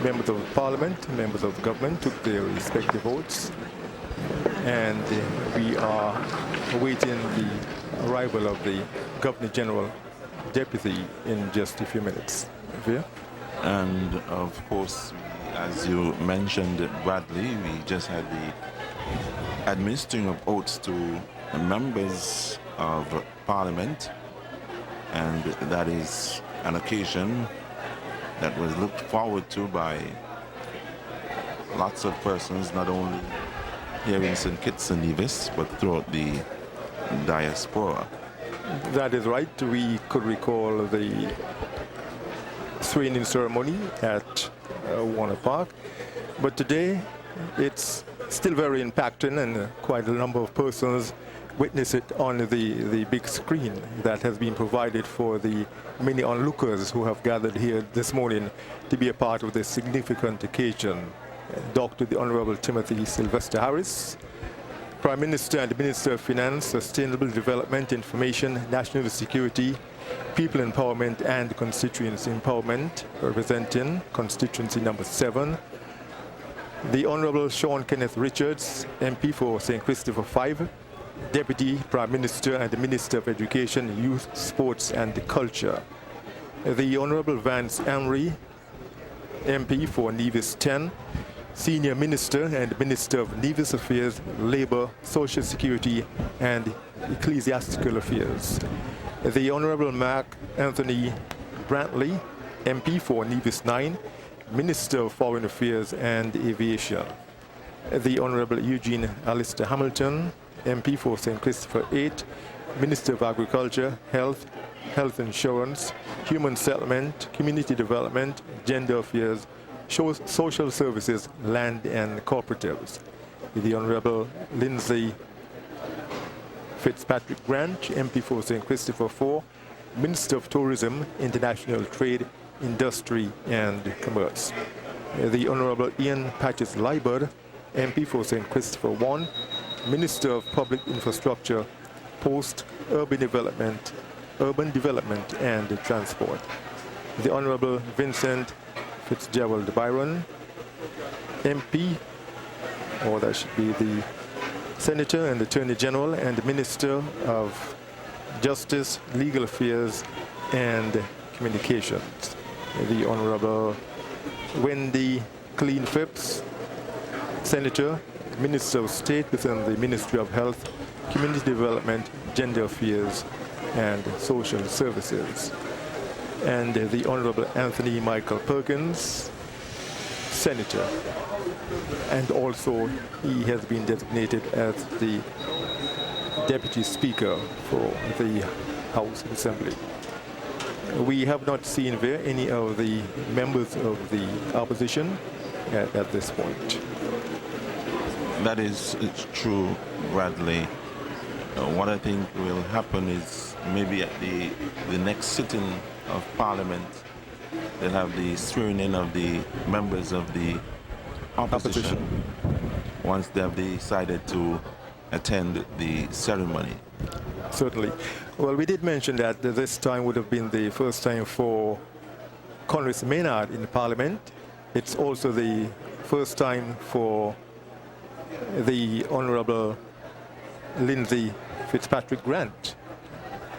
members of Parliament, members of government took their respective votes, and we are awaiting the arrival of the Governor General Deputy in just a few minutes. Via? And of course, as you mentioned, Bradley, we just had the administering of oaths to members of Parliament, and that is an occasion that was looked forward to by lots of persons, not only here in St. Kitts and Nevis, but throughout the diaspora. That is right. We could recall the swearing-in ceremony at Warner Park, but today it's still very impacting, and quite a number of persons witness it on the big screen that has been provided for the many onlookers who have gathered here this morning to be a part of this significant occasion. Dr. the Honorable Timothy Sylvester Harris, Prime Minister and Minister of Finance, Sustainable Development, Information, National Security, People Empowerment and Constituency Empowerment, representing constituency number 7. The Honorable Sean Kenneth Richards, MP for St. Christopher 5, Deputy Prime Minister and Minister of Education, Youth, Sports and Culture. The Honorable Vance Emery, MP for Nevis 10, Senior Minister and Minister of Nevis Affairs, Labour, Social Security and Ecclesiastical Affairs. The Honorable Mark Anthony Brantley, MP for Nevis 9, Minister of Foreign Affairs and Aviation. The Honorable Eugene Alistair Hamilton, MP for St. Christopher 8, Minister of Agriculture, Health, Health Insurance, Human Settlement, Community Development, Gender Affairs, Social Services, Land and Cooperatives. The Honorable Lindsay Fitzpatrick Grant, MP for St. Christopher 4, Minister of Tourism, International Trade, Industry and Commerce. The Honorable Ian Patches Liburd, MP for St. Christopher 1, Minister of Public Infrastructure, Post, Urban Development and Transport. The Honorable Vincent Fitzgerald Byron, MP, or that should be the Senator and Attorney General and Minister of Justice, Legal Affairs and Communications. The Honorable Wendy Colleen Phipps, Senator, Minister of State within the Ministry of Health, Community Development, Gender Affairs and Social Services. And the Honorable Anthony Michael Perkins, Senator. And also he has been designated as the Deputy Speaker for the House Assembly. We have not seen there any of the members of the opposition at this point. That is true, Bradley. What I think will happen is maybe at the next sitting of Parliament, they'll have the swearing in of the members of the opposition. Once they have decided to attend the ceremony. Certainly. Well, we did mention that this time would have been the first time for Congress Maynard in Parliament. It's also the first time for the Honorable Lindsay Fitzpatrick Grant.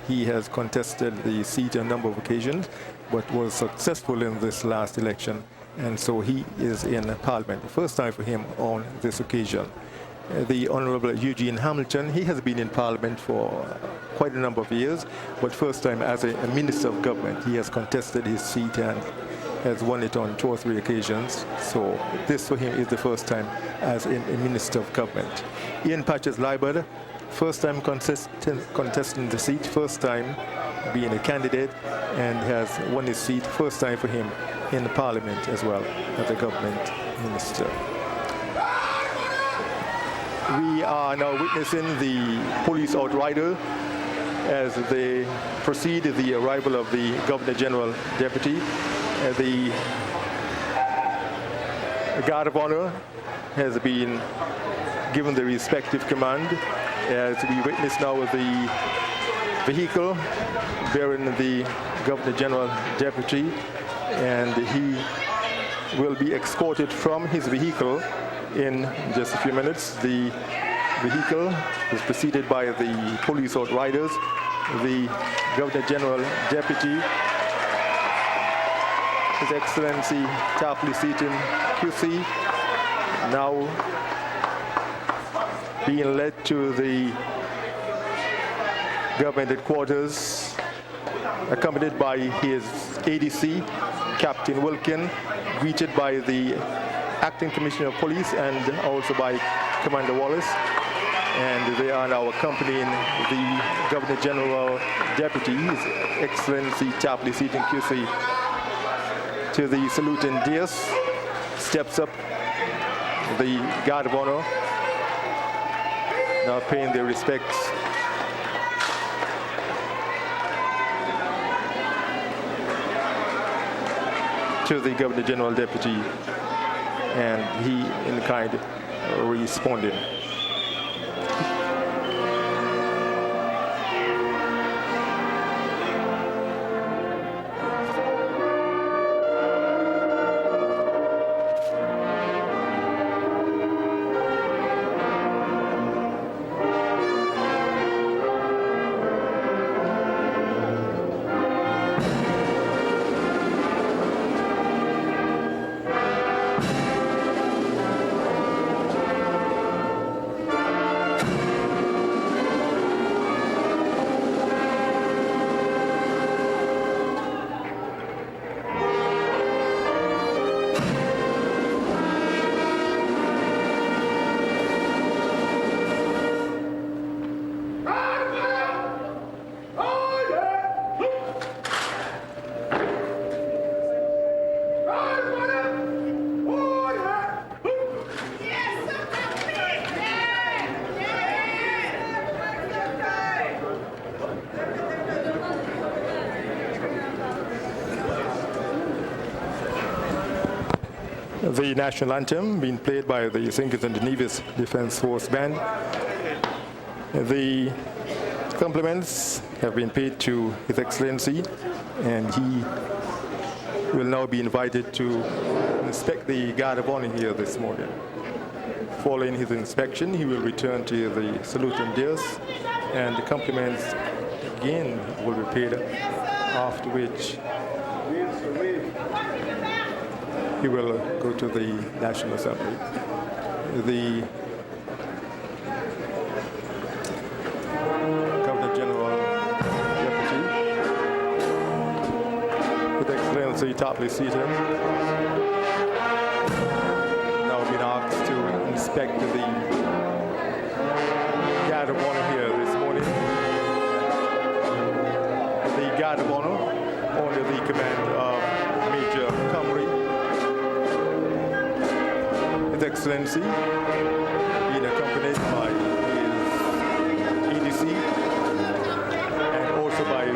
He has contested the seat on a number of occasions, but was successful in this last election, and so he is in Parliament. The first time for him on this occasion. The Honorable Eugene Hamilton, he has been in Parliament for quite a number of years, but first time as a Minister of Government. He has contested his seat and has won it on 2 or 3 occasions. So this for him is the first time as a Minister of Government. Ian Patches Liburd, first time contesting the seat, first time being a candidate, and has won his seat, first time for him in Parliament as well as a government minister. We are now witnessing the police outrider as they proceed the arrival of the Governor General Deputy. The Guard of Honor has been given the respective command as we witness now the vehicle bearing the Governor General Deputy, and he will be escorted from his vehicle in just a few minutes. The vehicle is preceded by the police outriders, the Governor General Deputy, His Excellency Tapley Seaton QC, now being led to the government headquarters, accompanied by his ADC, Captain Wilkin, greeted by the Acting Commissioner of Police and also by Commander Wallace. And they are now accompanying the Governor General Deputy, His Excellency Tapley Seaton QC, to the saluting dais. Steps up the Guard of Honor, now paying their respects to the Governor General Deputy, and he in kind responding. the national anthem being played by the St. Kitts and Nevis Defence Force Band. The compliments have been paid to His Excellency, and he will now be invited to inspect the Guard of Honor here this morning. Following his inspection, he will return to the salute and dais, and the compliments again will be paid, after which he will go to the National Assembly. The Governor General Deputy, His Excellency Tapley Seaton, now been asked to inspect the Guard of Honor here this morning. The Guard of Honor under the command of Major Comrie. His Excellency, being accompanied by his EDC and also by the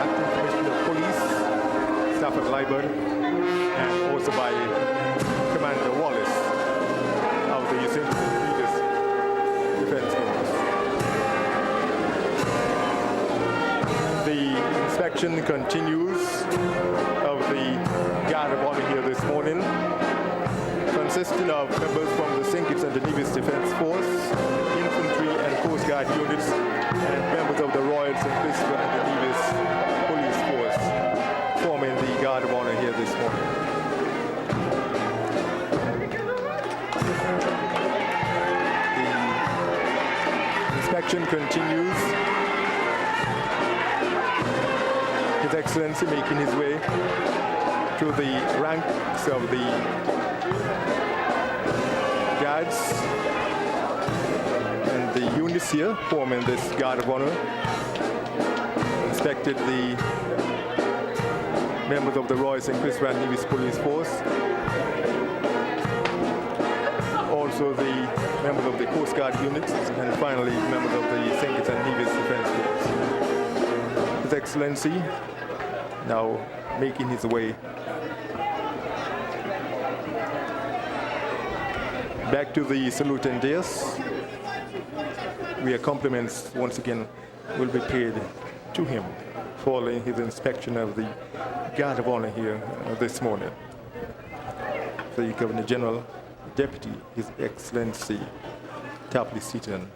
Acting Commissioner of Police, Stafford Liburd, and also by Commander Wallace of the St. Kitts and Nevis Defence Force. The inspection continues of the Guard of Honor here this morning, consisting of members from the St. Kitts and Nevis Defence Force, infantry and Coast Guard units, and members of the Royal St. Christopher and the Nevis Police Force, forming the Guard of Honor here this morning. The inspection continues. His Excellency making his way through the ranks of the guards and the units here forming this Guard of Honor. Inspected the members of the Royal St. Christopher and Nevis Police Force, also the members of the Coast Guard units, and finally members of the St. Kitts and Nevis Defence Force. His Excellency now making his way back to the salute and dais, where compliments once again will be paid to him following his inspection of the Guard of Honor here this morning. The Governor General Deputy, His Excellency Tapley Seaton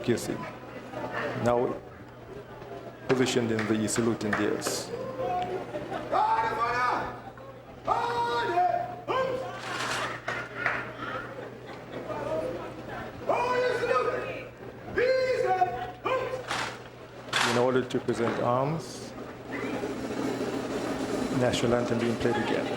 QC, now positioned in the salute and dais. In order to present arms, national anthem being played again.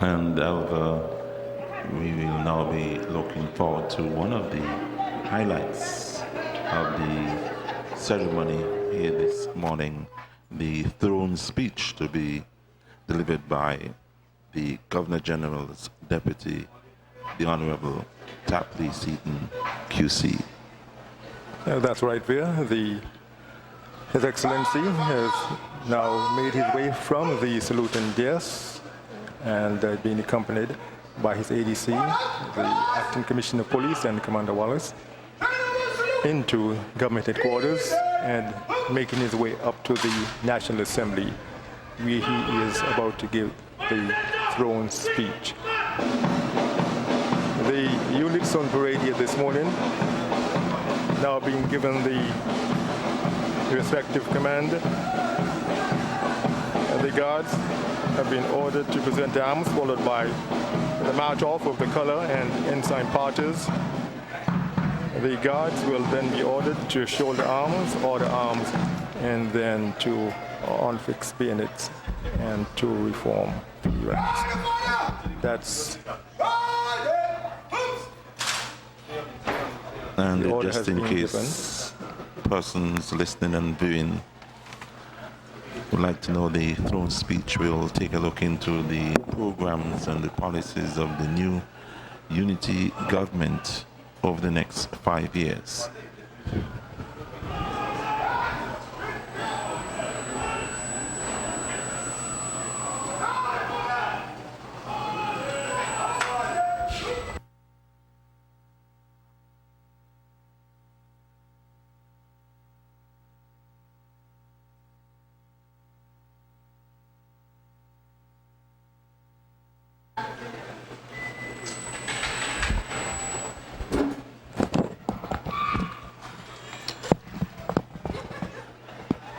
And we will now be looking forward to one of the highlights of the ceremony here this morning, the throne speech to be delivered by the Governor General's Deputy, the Honorable Tapley Seaton QC. That's right there. His Excellency has now made his way from the salute and dais and being accompanied by his ADC, the Acting Commissioner of Police and Commander Wallace, into government headquarters and making his way up to the National Assembly, where he is about to give the throne speech. The units on parade here this morning now being given the respective command. The guards have been ordered to present arms, followed by the march off of the color and ensign parties. The guards will then be ordered to shoulder arms, order arms, and then to unfix bayonets and to reform the ranks. That's and the order just has in been case persons listening and viewing would like to know the throne speech, we'll take a look into the programs and the policies of the new unity government over the next 5 years.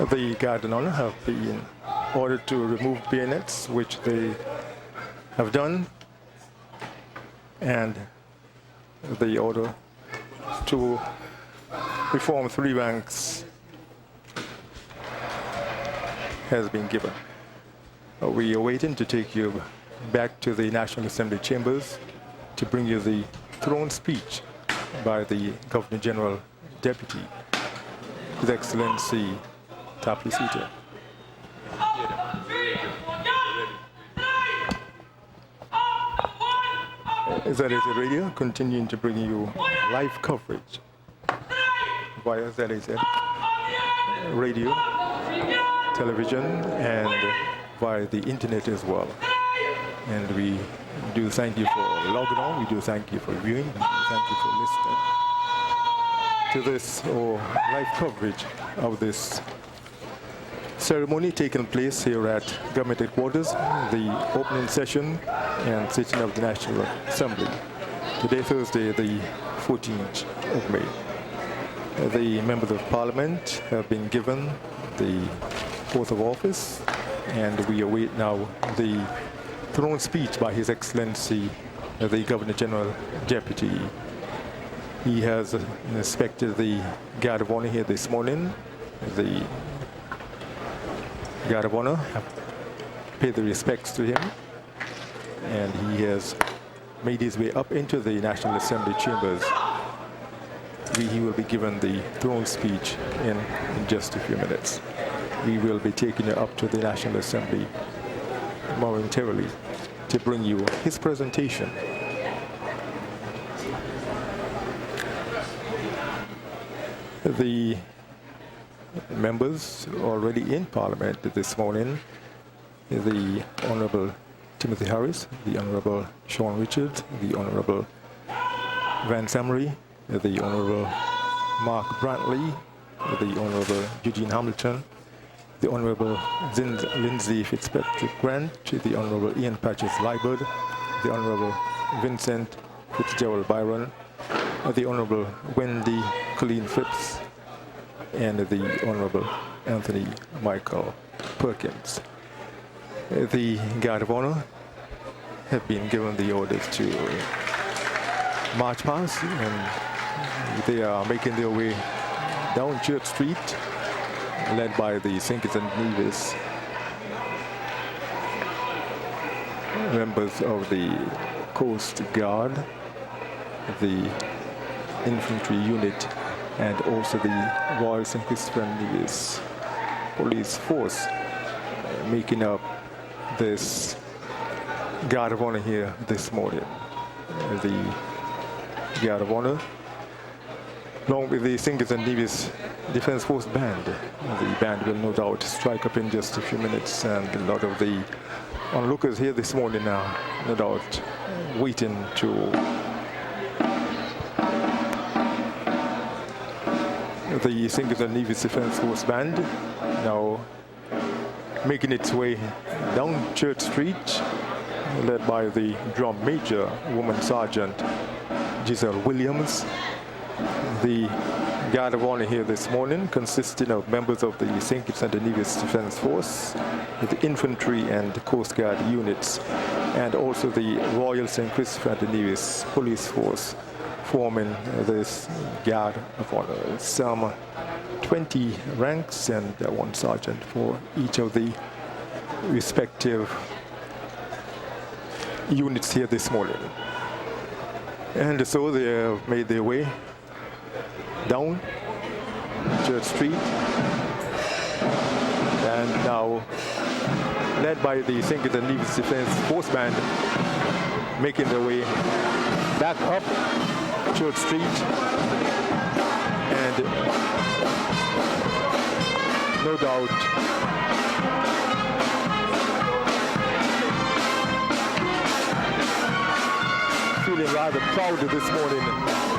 The Guard and Honor have been ordered to remove bayonets, which they have done, and the order to reform 3 ranks has been given. We are waiting to take you back to the National Assembly chambers to bring you the throne speech by the Governor General Deputy, His Excellency Tapley Seater. ZAZ Radio continuing to bring you live coverage via ZAZ radio, television, and via the internet as well. And we do thank you for logging on, we do thank you for viewing, and we thank you for listening to this live coverage of this ceremony taking place here at Government Headquarters, the opening session and sitting of the National Assembly. Today, Thursday, the 14th of May. The members of Parliament have been given the oath of office, and we await now the throne speech by His Excellency, the Governor General Deputy. He has inspected the Guard of Honor here this morning. The Guard of Honor have paid the respects to him, and he has made his way up into the National Assembly chambers. He will be given the throne speech in just a few minutes. We will be taking you up to the National Assembly momentarily to bring you his presentation. The members already in Parliament this morning, the Honorable Timothy Harris, the Honorable Sean Richards, the Honorable Van Samery, the Honorable Mark Brantley, the Honorable Eugene Hamilton, the Honorable Lindsay Fitzpatrick Grant, the Honorable Ian Patches Liburd, the Honorable Vincent Fitzgerald Byron, the Honorable Wendy Colleen Phipps, and the Honorable Anthony Michael Perkins. The Guard of Honor have been given the orders to march past, and they are making their way down Church Street, led by the St. Kitts and Nevis members of the Coast Guard, the infantry unit, and also the Royal St. Christopher and Nevis Police Force, making up this Guard of Honor here this morning. The Guard of Honor, along with the St. Kitts and Nevis Defense Force Band. The band will no doubt strike up in just a few minutes, and a lot of the onlookers here this morning are no doubt waiting to the St. Kitts and Nevis Defense Force Band now making its way down Church Street led by the Drum Major, Woman Sergeant Giselle Williams. The Guard of Honor here this morning, consisting of members of the St. Kitts and Nevis Defense Force, the infantry and Coast Guard units, and also the Royal St. Christopher and Nevis Police Force, forming this Guard of Honor. Some 20 ranks and one sergeant for each of the respective units here this morning. And so they have made their way down Church Street, and now led by the St. Kitts and Nevis Defense Force Band, making their way back up Church Street, and no doubt feeling rather proud this morning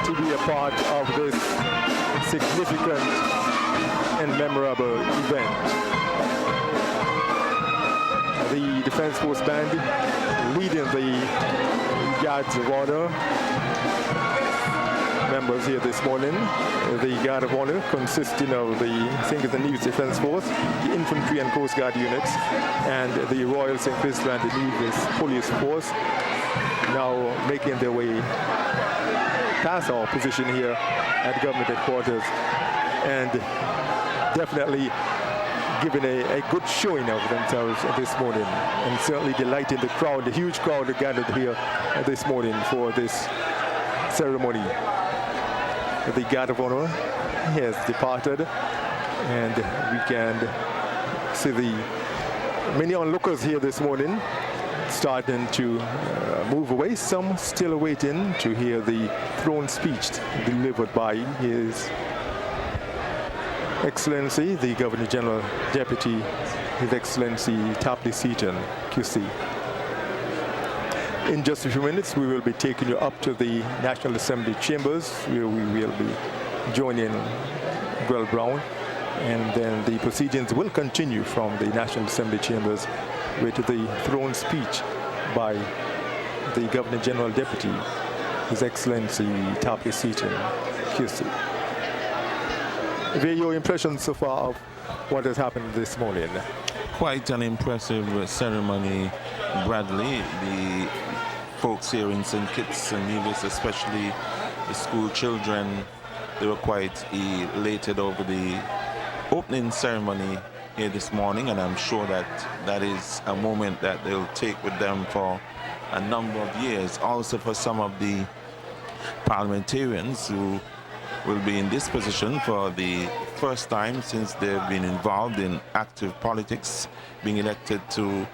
to be a part of this significant and memorable event. The Defense Force Band leading the Guards of Honor members here this morning. The Guard of Honor consisting of the St. Kitts and Nevis Defense Force, the Infantry and Coast Guard units, and the Royal St. Christopher and Nevis Police Force, now making their way past our position here at government headquarters, and definitely giving a good showing of themselves this morning, and certainly delighting the crowd, the huge crowd that gathered here this morning for this ceremony. The Guard of Honor has departed, and we can see the many onlookers here this morning starting to move away, some still waiting to hear the throne speech delivered by His Excellency, the Governor General Deputy, His Excellency Tapley Seaton, QC. In just a few minutes, we will be taking you up to the National Assembly chambers, where we will be joining Grell Brown, and then the proceedings will continue from the National Assembly chambers with the throne speech by the Governor General Deputy, His Excellency Tapley Seaton, QC. What are your impressions so far of what has happened this morning? Quite an impressive ceremony, Bradley. The folks here in St. Kitts and Nevis, especially the school children, they were quite elated over the opening ceremony here this morning, and I'm sure that that is a moment that they'll take with them for a number of years. Also for some of the parliamentarians who will be in this position for the first time since they've been involved in active politics, being elected to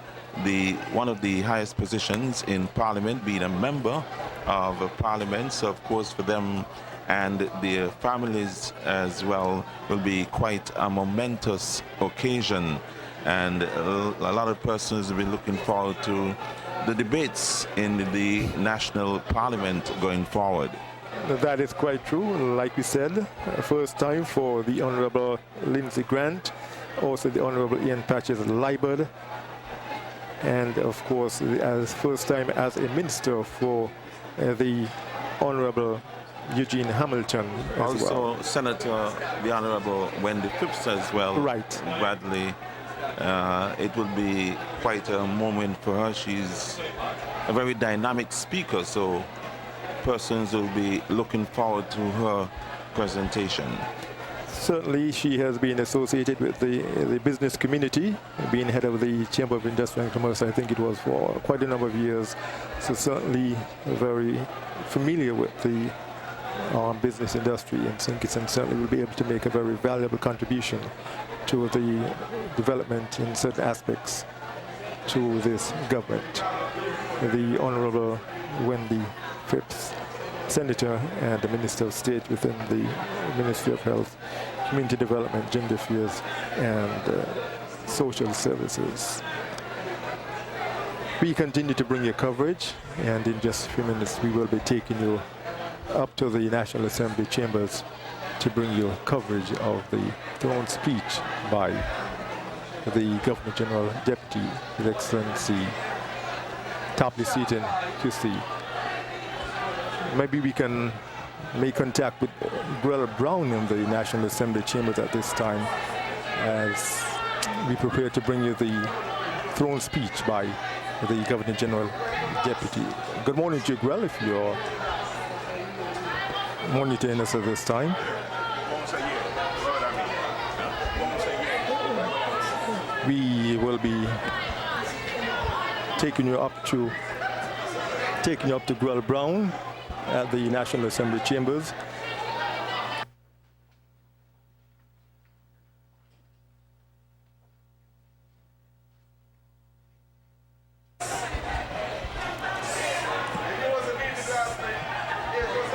one of the highest positions in Parliament, being a member of Parliament. So of course for them and their families as well will be quite a momentous occasion, and a lot of persons will be looking forward to the debates in the national parliament going forward. That is quite true. Like we said, first time for the Honorable Lindsey Grant, also the Honorable Ian Patches Liburd, and of course as first time as a minister for the Honorable Eugene Hamilton as also well. Senator the Honorable Wendy Phipps as well. Right. Bradley. It will be quite a moment for her. She's a very dynamic speaker, so persons will be looking forward to her presentation. Certainly she has been associated with the business community, being head of the Chamber of Industry and Commerce, I think it was for quite a number of years. So certainly very familiar with the business industry in St. Kitts, and certainly will be able to make a very valuable contribution to the development in certain aspects to this government. The Honorable Wendy Phipps, Senator and the Minister of State within the Ministry of Health, Community Development, Gender Affairs and Social Services. We continue to bring you coverage, and in just a few minutes we will be taking you up to the National Assembly chambers to bring you coverage of the throne speech by the Governor General Deputy, His Excellency tap the seat in to see. Maybe we can make contact with Grell Brown in the National Assembly chambers at this time as we prepare to bring you the throne speech by the Governor General Deputy. Good morning to you, Grell, if you're monitoring us at this time. We will be taking you up to Grell Brown at the National Assembly chambers.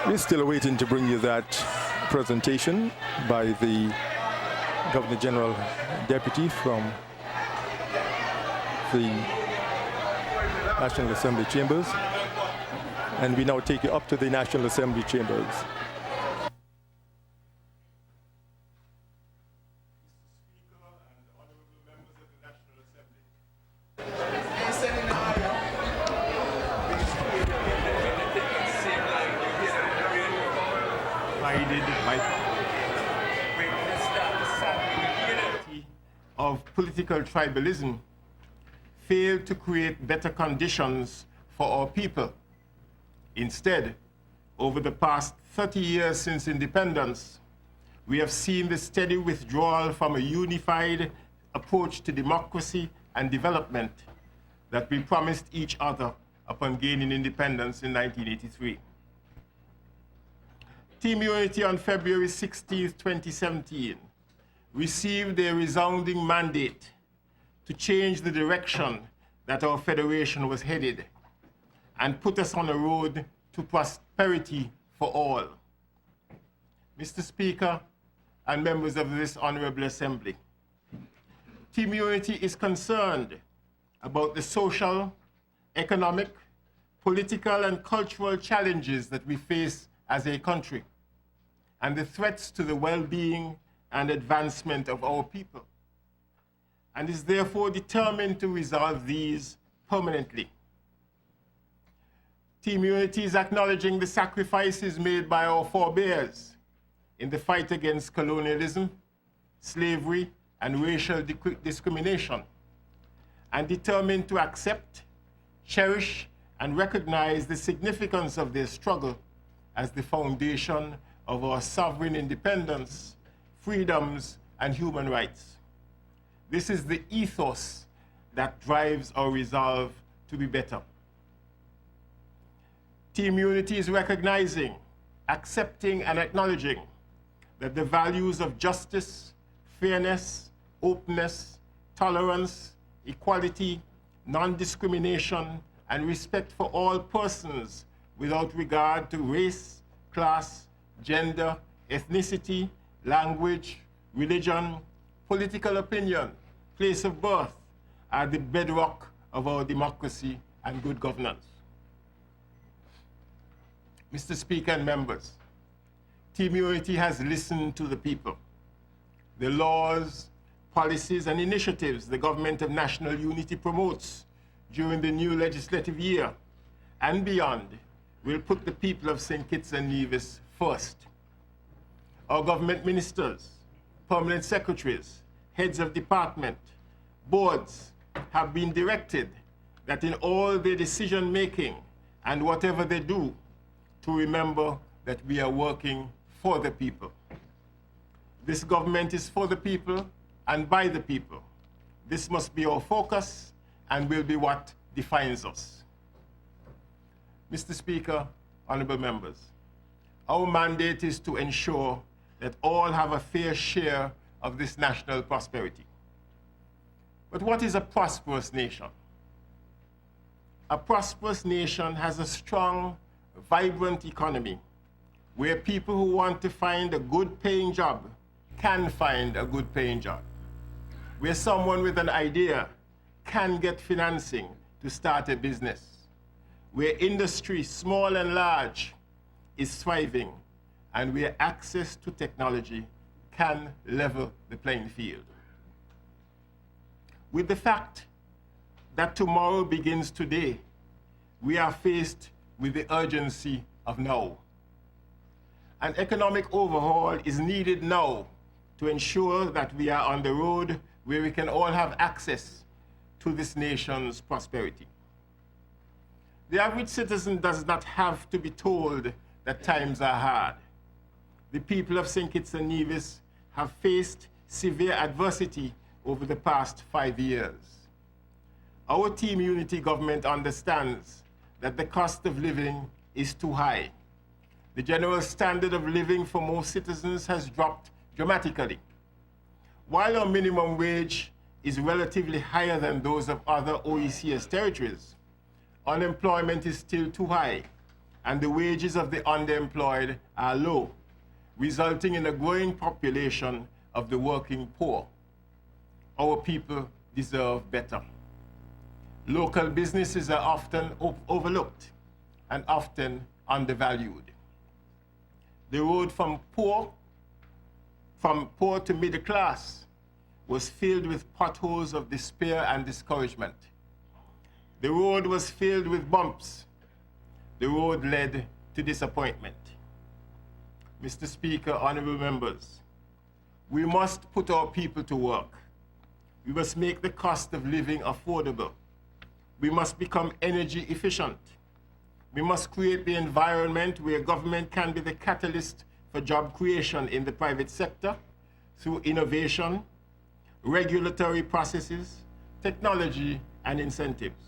We're still waiting to bring you that presentation by the Governor General Deputy from the National Assembly chambers. And we now take you up to the National Assembly chambers. Of political tribalism failed to create better conditions for our people. Instead, over the past 30 years since independence, we have seen the steady withdrawal from a unified approach to democracy and development that we promised each other upon gaining independence in 1983. Team Unity on February 16, 2017, received a resounding mandate to change the direction that our federation was headed and put us on a road to prosperity for all. Mr. Speaker and members of this Honorable Assembly, Team Unity is concerned about the social, economic, political, and cultural challenges that we face as a country and the threats to the well-being and advancement of our people, and is therefore determined to resolve these permanently. Team Unity is acknowledging the sacrifices made by our forebears in the fight against colonialism, slavery, and racial discrimination, and determined to accept, cherish, and recognize the significance of their struggle as the foundation of our sovereign independence, freedoms, and human rights. This is the ethos that drives our resolve to be better. Team Unity is recognizing, accepting, and acknowledging that the values of justice, fairness, openness, tolerance, equality, non-discrimination, and respect for all persons without regard to race, class, gender, ethnicity, language, religion, political opinion, place of birth are the bedrock of our democracy and good governance. Mr. Speaker and members, Team Unity has listened to the people. The laws, policies, and initiatives the Government of National Unity promotes during the new legislative year and beyond will put the people of St. Kitts and Nevis first. Our government ministers, permanent secretaries, heads of department, boards have been directed that in all their decision-making and whatever they do, to remember that we are working for the people. This government is for the people and by the people. This must be our focus and will be what defines us. Mr. Speaker, honorable members, our mandate is to ensure that all have a fair share of this national prosperity. But what is a prosperous nation? A prosperous nation has a strong, vibrant economy where people who want to find a good-paying job can find a good-paying job, where someone with an idea can get financing to start a business, where industry, small and large, is thriving, and where access to technology can level the playing field. With the fact that tomorrow begins today, we are faced with the urgency of now. An economic overhaul is needed now to ensure that we are on the road where we can all have access to this nation's prosperity. The average citizen does not have to be told that times are hard. The people of St. Kitts and Nevis have faced severe adversity over the past 5 years. Our Team Unity government understands that the cost of living is too high. The general standard of living for most citizens has dropped dramatically. While our minimum wage is relatively higher than those of other OECS territories, unemployment is still too high, and the wages of the underemployed are low, resulting in a growing population of the working poor. Our people deserve better. Local businesses are often overlooked and often undervalued. The road from poor to middle class was filled with potholes of despair and discouragement. The road was filled with bumps. The road led to disappointment. Mr. Speaker, honorable members, we must put our people to work. We must make the cost of living affordable. We must become energy efficient. We must create the environment where government can be the catalyst for job creation in the private sector through innovation, regulatory processes, technology, and incentives.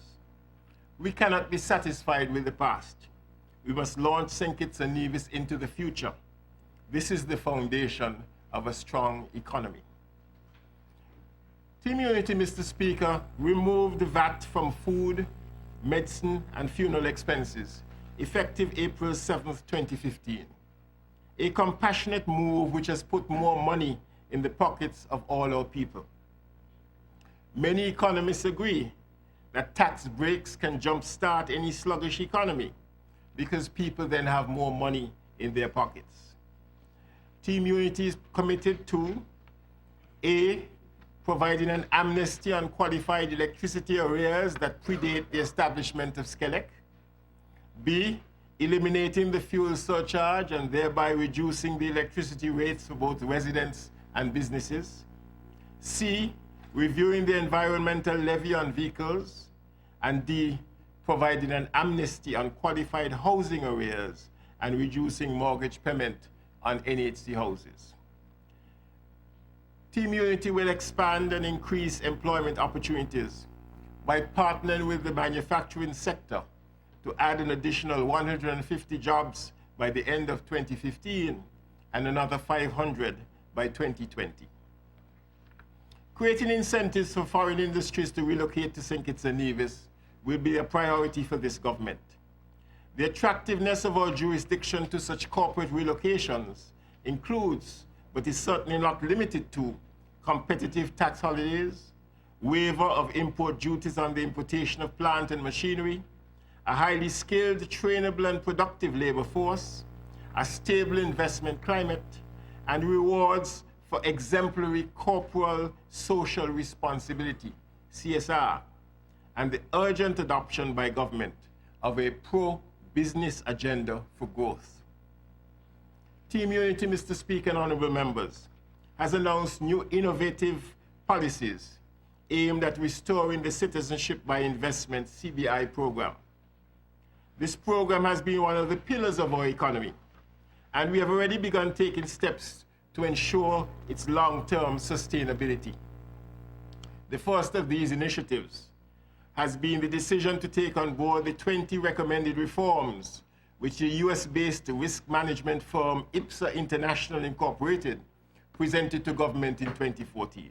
We cannot be satisfied with the past. We must launch St. Kitts and Nevis into the future. This is the foundation of a strong economy. Team Unity, Mr. Speaker, removed the VAT from food, medicine, and funeral expenses, effective April 7th, 2015. A compassionate move which has put more money in the pockets of all our people. Many economists agree that tax breaks can jumpstart any sluggish economy because people then have more money in their pockets. Team Unity is committed to A, providing an amnesty on qualified electricity arrears that predate the establishment of SCELEC. B, eliminating the fuel surcharge and thereby reducing the electricity rates for both residents and businesses. C, reviewing the environmental levy on vehicles. And D, providing an amnesty on qualified housing arrears and reducing mortgage payment on NHC houses. Team Unity will expand and increase employment opportunities by partnering with the manufacturing sector to add an additional 150 jobs by the end of 2015 and another 500 by 2020. Creating incentives for foreign industries to relocate to St. Kitts and Nevis will be a priority for this government. The attractiveness of our jurisdiction to such corporate relocations includes, but is certainly not limited to, competitive tax holidays, waiver of import duties on the importation of plant and machinery, a highly skilled, trainable, and productive labor force, a stable investment climate, and rewards for exemplary corporate social responsibility, CSR, and the urgent adoption by government of a pro-business agenda for growth. Team Unity, Mr. Speaker and honorable members, has announced new innovative policies aimed at restoring the Citizenship by Investment CBI program. This program has been one of the pillars of our economy, and we have already begun taking steps to ensure its long-term sustainability. The first of these initiatives has been the decision to take on board the 20 recommended reforms which the US-based risk management firm IPSA International Incorporated presented to government in 2014.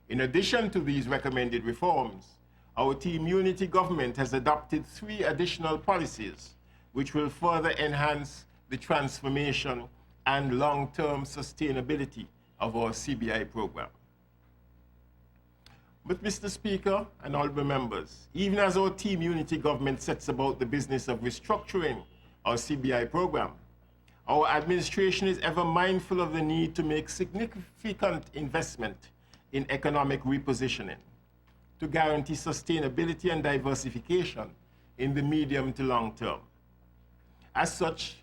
In addition to these recommended reforms, our Team Unity government has adopted 3 additional policies which will further enhance the transformation and long-term sustainability of our CBI program. But Mr. Speaker and honorable members, even as our Team Unity government sets about the business of restructuring our CBI program, our administration is ever mindful of the need to make significant investment in economic repositioning to guarantee sustainability and diversification in the medium to long term. As such,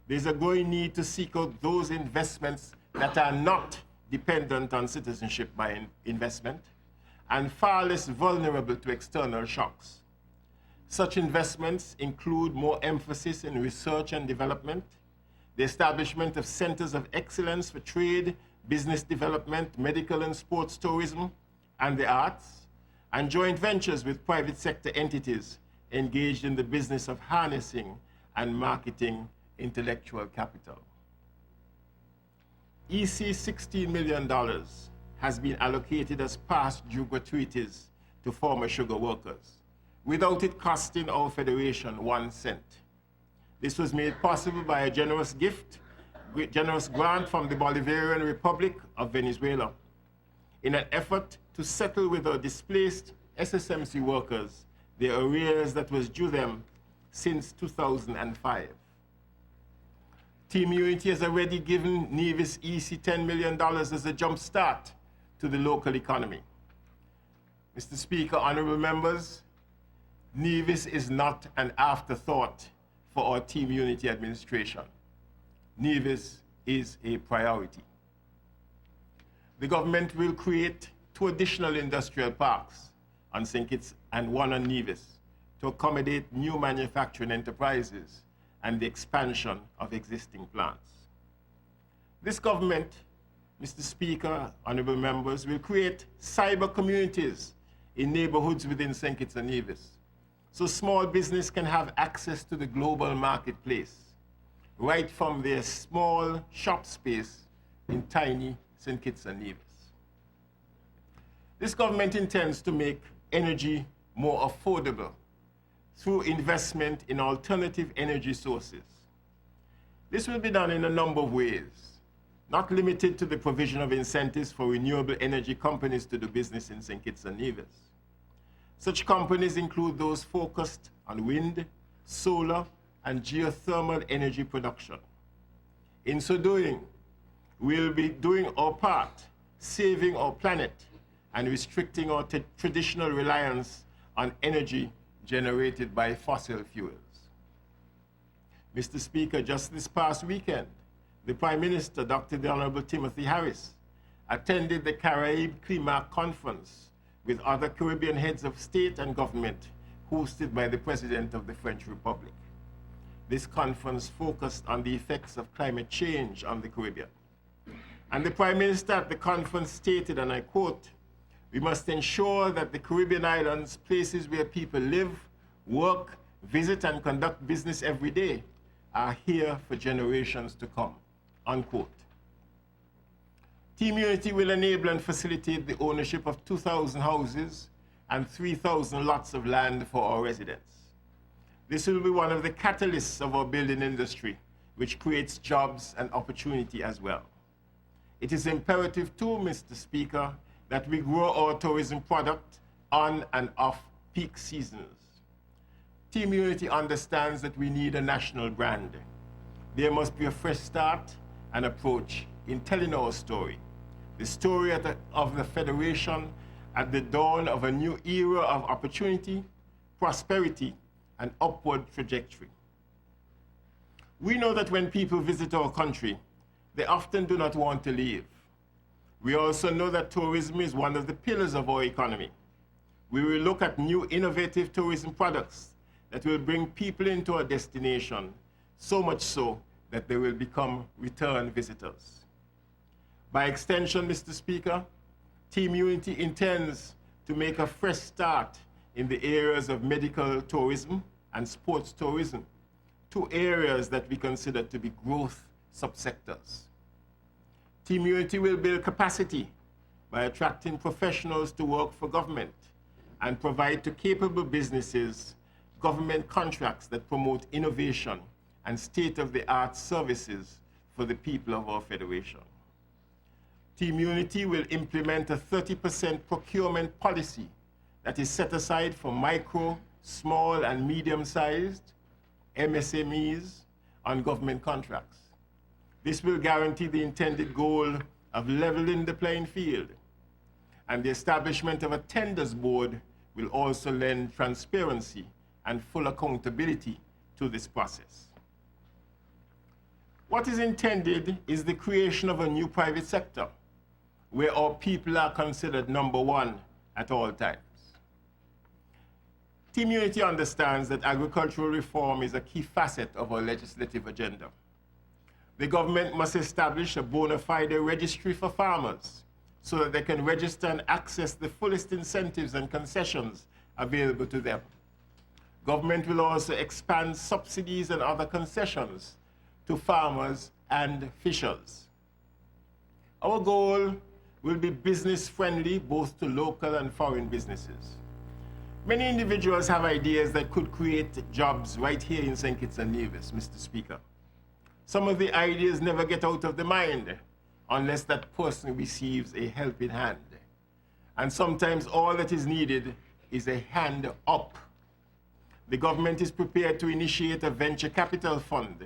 there's a growing need to seek out those investments that are not dependent on citizenship by investment and far less vulnerable to external shocks. Such investments include more emphasis in research and development, the establishment of centers of excellence for trade, business development, medical and sports tourism, and the arts, and joint ventures with private sector entities engaged in the business of harnessing and marketing intellectual capital. EC $16 million has been allocated as past due gratuities to former sugar workers, without it costing our federation 1 cent. This was made possible by a generous grant from the Bolivarian Republic of Venezuela in an effort to settle with our displaced SSMC workers the arrears that was due them since 2005. Team Unity has already given Nevis EC $10 million as a jump start to the local economy. Mr. Speaker, honorable members, Nevis is not an afterthought for our Team Unity administration. Nevis is a priority. The government will create 2 additional industrial parks on St. Kitts and 1 on Nevis to accommodate new manufacturing enterprises and the expansion of existing plants. This government, Mr. Speaker, honorable members, will create cyber communities in neighborhoods within St. Kitts and Nevis, so small business can have access to the global marketplace, right from their small shop space in tiny St. Kitts and Nevis. This government intends to make energy more affordable through investment in alternative energy sources. This will be done in a number of ways, not limited to the provision of incentives for renewable energy companies to do business in St. Kitts and Nevis. Such companies include those focused on wind, solar, and geothermal energy production. In so doing, we'll be doing our part, saving our planet, and restricting our traditional reliance on energy generated by fossil fuels. Mr. Speaker, just this past weekend, the Prime Minister, Dr. the Honorable Timothy Harris, attended the Caribbean CLIMAC Conference with other Caribbean heads of state and government hosted by the President of the French Republic. This conference focused on the effects of climate change on the Caribbean. And the Prime Minister at the conference stated, and I quote, "We must ensure that the Caribbean islands, places where people live, work, visit, and conduct business every day, are here for generations to come," unquote. Team Unity will enable and facilitate the ownership of 2,000 houses and 3,000 lots of land for our residents. This will be one of the catalysts of our building industry, which creates jobs and opportunity as well. It is imperative too, Mr. Speaker, that we grow our tourism product on and off peak seasons. Team Unity understands that we need a national brand. There must be a fresh start and approach in telling our story, the story of the Federation at the dawn of a new era of opportunity, prosperity, and upward trajectory. We know that when people visit our country, they often do not want to leave. We also know that tourism is one of the pillars of our economy. We will look at new innovative tourism products that will bring people into our destination, so much so that they will become return visitors. By extension, Mr. Speaker, Team Unity intends to make a fresh start in the areas of medical tourism and sports tourism, 2 areas that we consider to be growth subsectors. Team Unity will build capacity by attracting professionals to work for government and provide to capable businesses government contracts that promote innovation and state-of-the-art services for the people of our federation. Team Unity will implement a 30% procurement policy that is set aside for micro, small, and medium-sized MSMEs on government contracts. This will guarantee the intended goal of leveling the playing field, and the establishment of a tenders board will also lend transparency and full accountability to this process. What is intended is the creation of a new private sector where our people are considered number one at all times. Team Unity understands that agricultural reform is a key facet of our legislative agenda. The government must establish a bona fide registry for farmers so that they can register and access the fullest incentives and concessions available to them. Government will also expand subsidies and other concessions to farmers and fishers. Our goal will be business-friendly both to local and foreign businesses. Many individuals have ideas that could create jobs right here in St. Kitts and Nevis, Mr. Speaker. Some of the ideas never get out of the mind unless that person receives a helping hand. And sometimes all that is needed is a hand up. The government is prepared to initiate a venture capital fund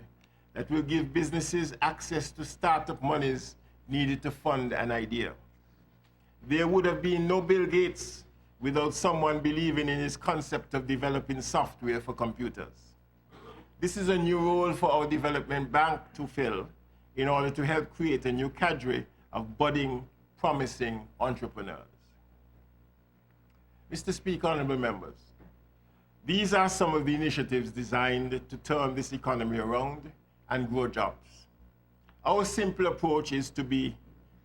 that will give businesses access to startup monies needed to fund an idea. There would have been no Bill Gates without someone believing in his concept of developing software for computers. This is a new role for our development bank to fill in order to help create a new cadre of budding, promising entrepreneurs. Mr. Speaker, honorable members, these are some of the initiatives designed to turn this economy around and grow jobs. Our simple approach is to be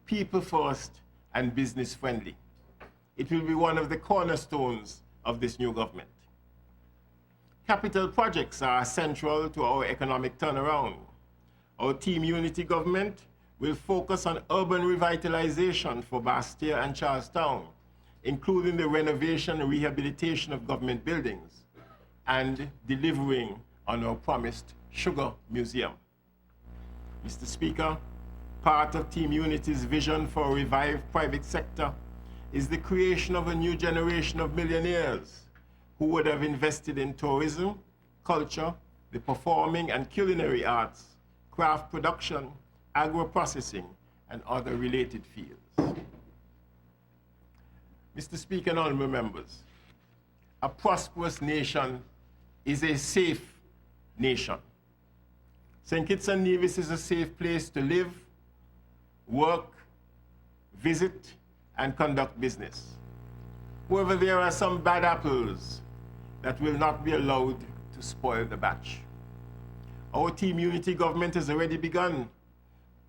people first and business friendly. It will be one of the cornerstones of this new government. Capital projects are central to our economic turnaround. Our Team Unity government will focus on urban revitalization for Bastia and Charlestown, including the renovation and rehabilitation of government buildings and delivering on our promised Sugar Museum. Mr. Speaker, part of Team Unity's vision for a revived private sector is the creation of a new generation of millionaires who would have invested in tourism, culture, the performing and culinary arts, craft production, agro-processing, and other related fields. Mr. Speaker and honorable members, a prosperous nation is a safe nation. St. Kitts and Nevis is a safe place to live, work, visit, and conduct business. However, there are some bad apples that will not be allowed to spoil the batch. Our Team Unity government has already begun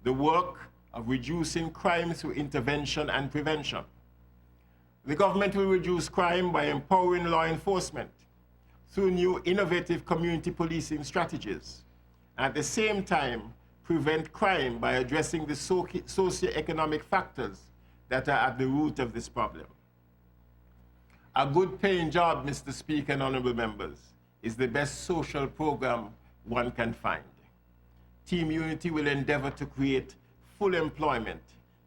the work of reducing crime through intervention and prevention. The government will reduce crime by empowering law enforcement through new innovative community policing strategies. At the same time, prevent crime by addressing the socio-economic factors that are at the root of this problem. A good paying job, Mr. Speaker and honorable members, is the best social program one can find. Team Unity will endeavor to create full employment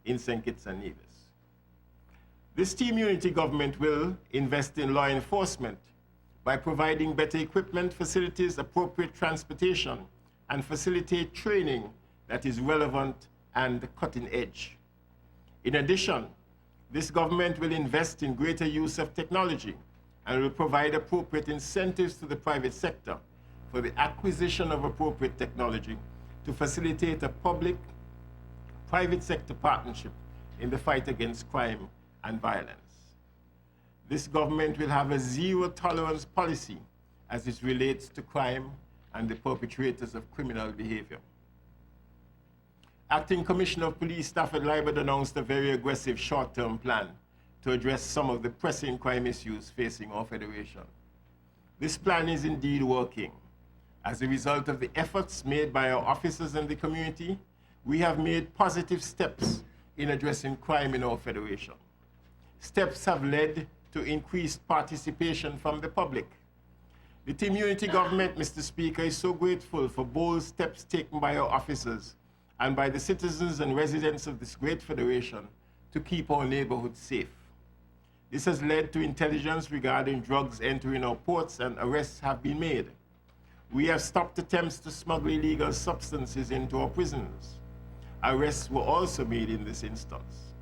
in St. Kitts and Nevis. This Team Unity government will invest in law enforcement by providing better equipment, facilities, appropriate transportation, and facilitate training that is relevant and cutting edge. In addition, this government will invest in greater use of technology and will provide appropriate incentives to the private sector for the acquisition of appropriate technology to facilitate a public-private sector partnership in the fight against crime and violence. This government will have a zero-tolerance policy as it relates to crime and the perpetrators of criminal behavior. Acting Commissioner of Police Stafford Liebert announced a very aggressive short-term plan to address some of the pressing crime issues facing our Federation. This plan is indeed working. As a result of the efforts made by our officers and the community, we have made positive steps in addressing crime in our Federation. Steps have led to increased participation from the public. The Team Unity government, Mr. Speaker, is so grateful for bold steps taken by our officers and by the citizens and residents of this great federation to keep our neighborhoods safe. This has led to intelligence regarding drugs entering our ports, and arrests have been made. We have stopped attempts to smuggle illegal substances into our prisons. Arrests were also made in this instance.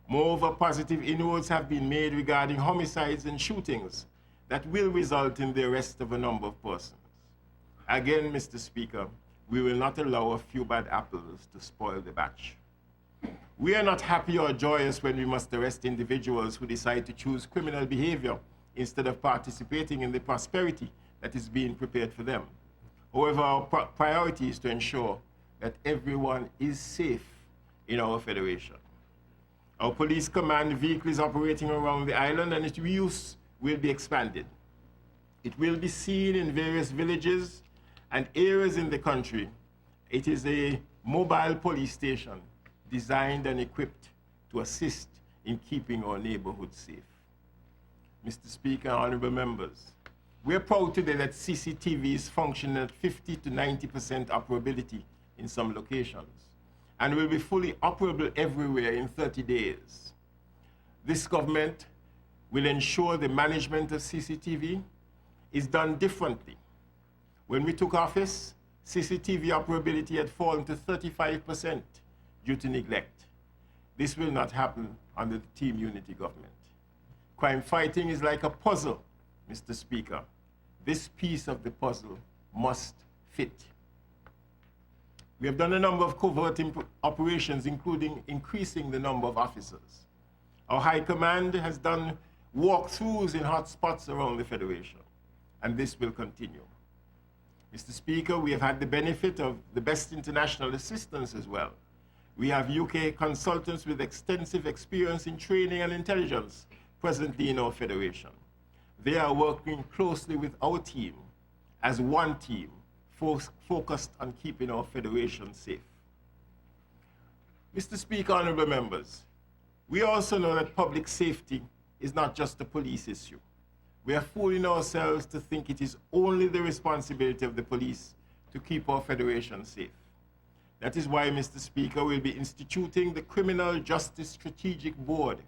Moreover, positive inroads have been made regarding homicides and shootings that will result in the arrest of a number of persons. Again, Mr. Speaker, we will not allow a few bad apples to spoil the batch. We are not happy or joyous when we must arrest individuals who decide to choose criminal behavior instead of participating in the prosperity that is being prepared for them. However, our priority is to ensure that everyone is safe in our federation. Our police command vehicle is operating around the island and its use will be expanded. It will be seen in various villages and areas in the country. It is a mobile police station designed and equipped to assist in keeping our neighborhoods safe. Mr. Speaker, honorable members, we are proud today that CCTV is functioning at 50 to 90% operability in some locations and will be fully operable everywhere in 30 days. This government will ensure the management of CCTV is done differently. When we took office, CCTV operability had fallen to 35% due to neglect. This will not happen under the Team Unity government. Crime fighting is like a puzzle, Mr. Speaker. This piece of the puzzle must fit. We have done a number of covert operations, including increasing the number of officers. Our High Command has done walkthroughs in hot spots around the Federation, and this will continue. Mr. Speaker, we have had the benefit of the best international assistance as well. We have UK consultants with extensive experience in training and intelligence presently in our Federation. They are working closely with our team as one team, focused on keeping our Federation safe. Mr. Speaker, honorable members, we also know that public safety is not just a police issue. We are fooling ourselves to think it is only the responsibility of the police to keep our Federation safe. That is why, Mr. Speaker, we'll be instituting the Criminal Justice Strategic Board.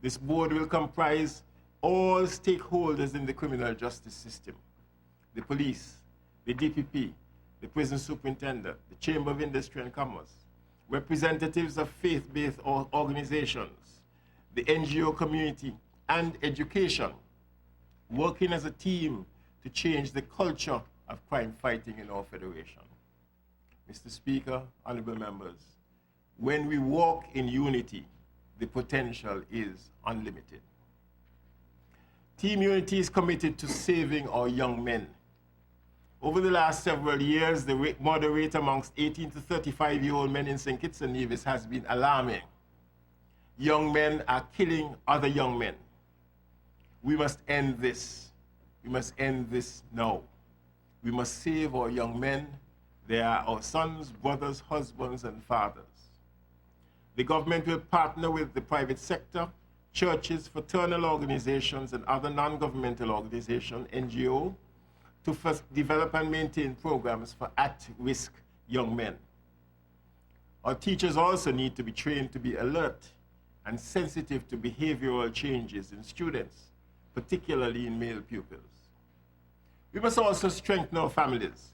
This board will comprise all stakeholders in the criminal justice system: the police, the DPP, the prison superintendent, the Chamber of Industry and Commerce, representatives of faith-based organizations, the NGO community, and education, working as a team to change the culture of crime fighting in our Federation. Mr. Speaker, honorable members, when we walk in unity, the potential is unlimited. Team Unity is committed to saving our young men. Over the last several years, the murder rate amongst 18 to 35-year-old men in St. Kitts and Nevis has been alarming. Young men are killing other young men. We must end this. We must end this now. We must save our young men. They are our sons, brothers, husbands, and fathers. The government will partner with the private sector, churches, fraternal organizations, and other non-governmental organizations, NGO, to first develop and maintain programs for at-risk young men. Our teachers also need to be trained to be alert and sensitive to behavioral changes in students, particularly in male pupils. We must also strengthen our families.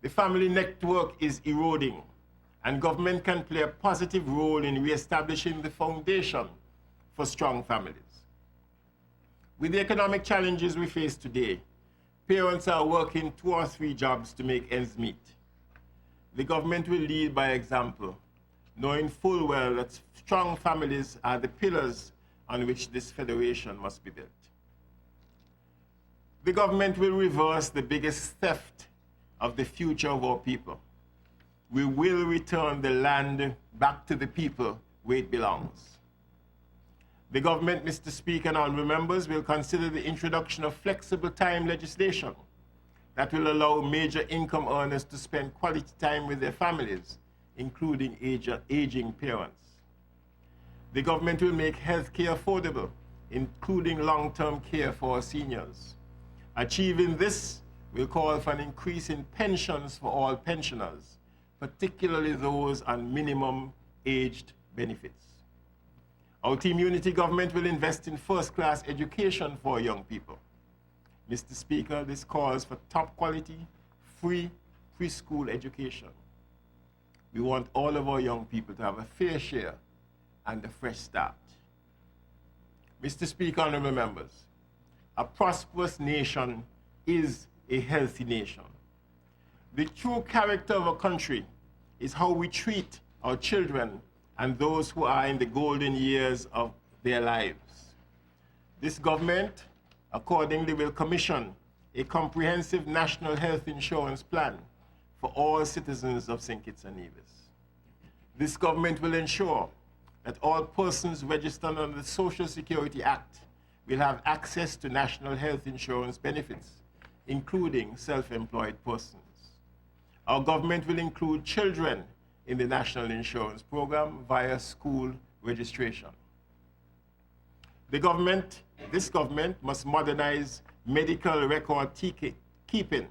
The family network is eroding, and government can play a positive role in reestablishing the foundation for strong families. With the economic challenges we face today, parents are working 2 or 3 jobs to make ends meet. The government will lead by example, knowing full well that strong families are the pillars on which this federation must be built. The government will reverse the biggest theft of the future of our people. We will return the land back to the people where it belongs. The government, Mr. Speaker and honorable members, will consider the introduction of flexible time legislation that will allow major income earners to spend quality time with their families, including aging parents. The government will make health care affordable, including long-term care for our seniors. Achieving this will call for an increase in pensions for all pensioners, particularly those on minimum aged benefits. Our Team Unity government will invest in first-class education for young people. Mr. Speaker, this calls for top-quality, free preschool education. We want all of our young people to have a fair share and a fresh start. Mr. Speaker, honorable members, a prosperous nation is a healthy nation. The true character of a country is how we treat our children and those who are in the golden years of their lives. This government, accordingly, will commission a comprehensive national health insurance plan for all citizens of St. Kitts and Nevis. This government will ensure that all persons registered under the Social Security Act will have access to national health insurance benefits, including self-employed persons. Our government will include children in the national insurance program via school registration. This government must modernize medical record keeping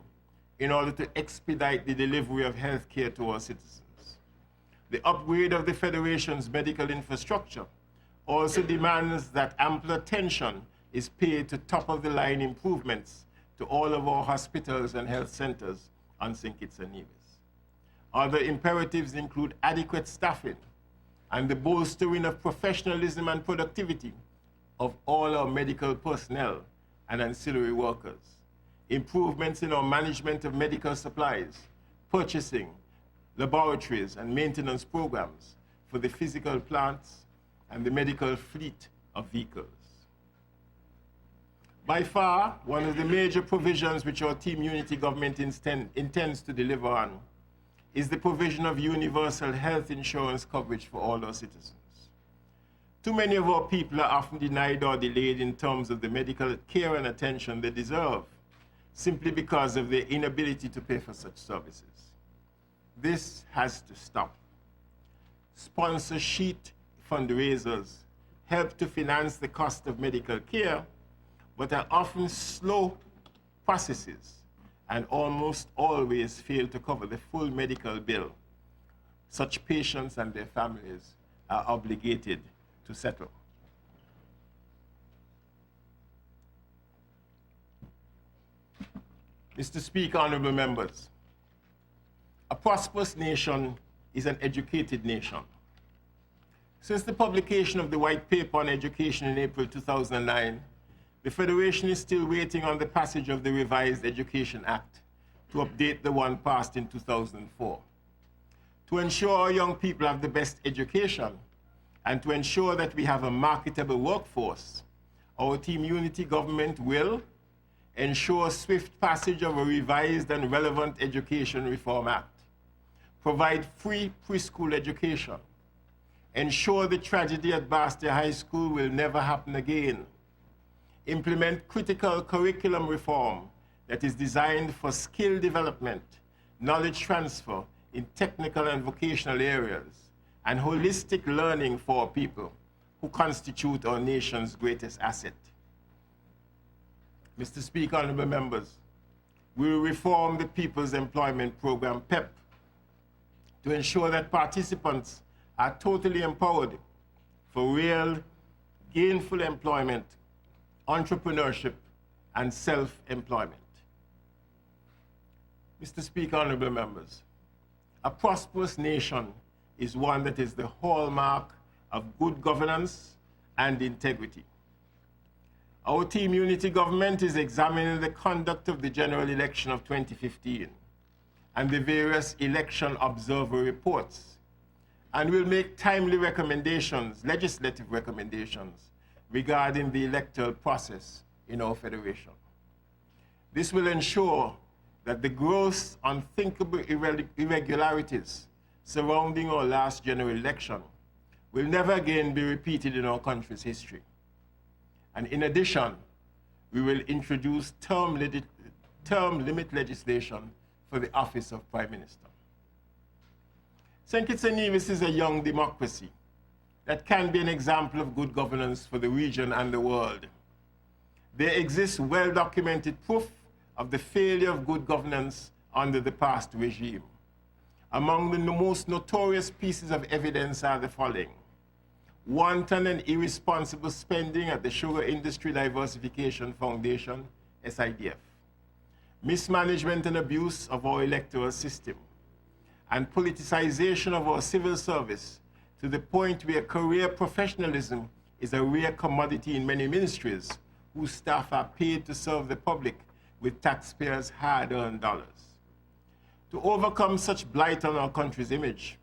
in order to expedite the delivery of health care to our citizens. The upgrade of the Federation's medical infrastructure also demands that ample attention is paid to top-of-the-line improvements to all of our hospitals and health centers on St. Kitts and Nevis. Other imperatives include adequate staffing and the bolstering of professionalism and productivity of all our medical personnel and ancillary workers, improvements in our management of medical supplies, purchasing, laboratories, and maintenance programs for the physical plants and the medical fleet of vehicles. By far, one of the major provisions which our Team Unity government intends to deliver on is the provision of universal health insurance coverage for all our citizens. Too many of our people are often denied or delayed in terms of the medical care and attention they deserve, simply because of their inability to pay for such services. This has to stop. Sponsor sheet fundraisers help to finance the cost of medical care, but are often slow processes and almost always fail to cover the full medical bill such patients and their families are obligated to settle. Mr. Speaker, honorable members, a prosperous nation is an educated nation. Since the publication of the White Paper on Education in April 2009, the Federation is still waiting on the passage of the Revised Education Act to update the one passed in 2004. To ensure our young people have the best education and to ensure that we have a marketable workforce, our Team Unity government will ensure swift passage of a revised and relevant Education Reform Act, provide free preschool education, ensure the tragedy at Bastia High School will never happen again, implement critical curriculum reform that is designed for skill development, knowledge transfer in technical and vocational areas, and holistic learning for people who constitute our nation's greatest asset. Mr. Speaker, honorable members, we will reform the People's Employment Program, PEP, to ensure that participants are totally empowered for real, gainful employment, entrepreneurship, and self-employment. Mr. Speaker, honorable members, a prosperous nation is one that is the hallmark of good governance and integrity. Our Team Unity government is examining the conduct of the general election of 2015 and the various election observer reports, and will make timely recommendations, legislative recommendations, regarding the electoral process in our federation. This will ensure that the gross, unthinkable irregularities surrounding our last general election will never again be repeated in our country's history. And in addition, we will introduce term limit legislation for the office of Prime Minister. St. Kitts and Nevis is a young democracy that can be an example of good governance for the region and the world. There exists well-documented proof of the failure of good governance under the past regime. Among the most notorious pieces of evidence are the following: wanton and irresponsible spending at the Sugar Industry Diversification Foundation, SIDF, mismanagement and abuse of our electoral system, and politicization of our civil service to the point where career professionalism is a rare commodity in many ministries, whose staff are paid to serve the public with taxpayers' hard-earned dollars. To overcome such blight on our country's image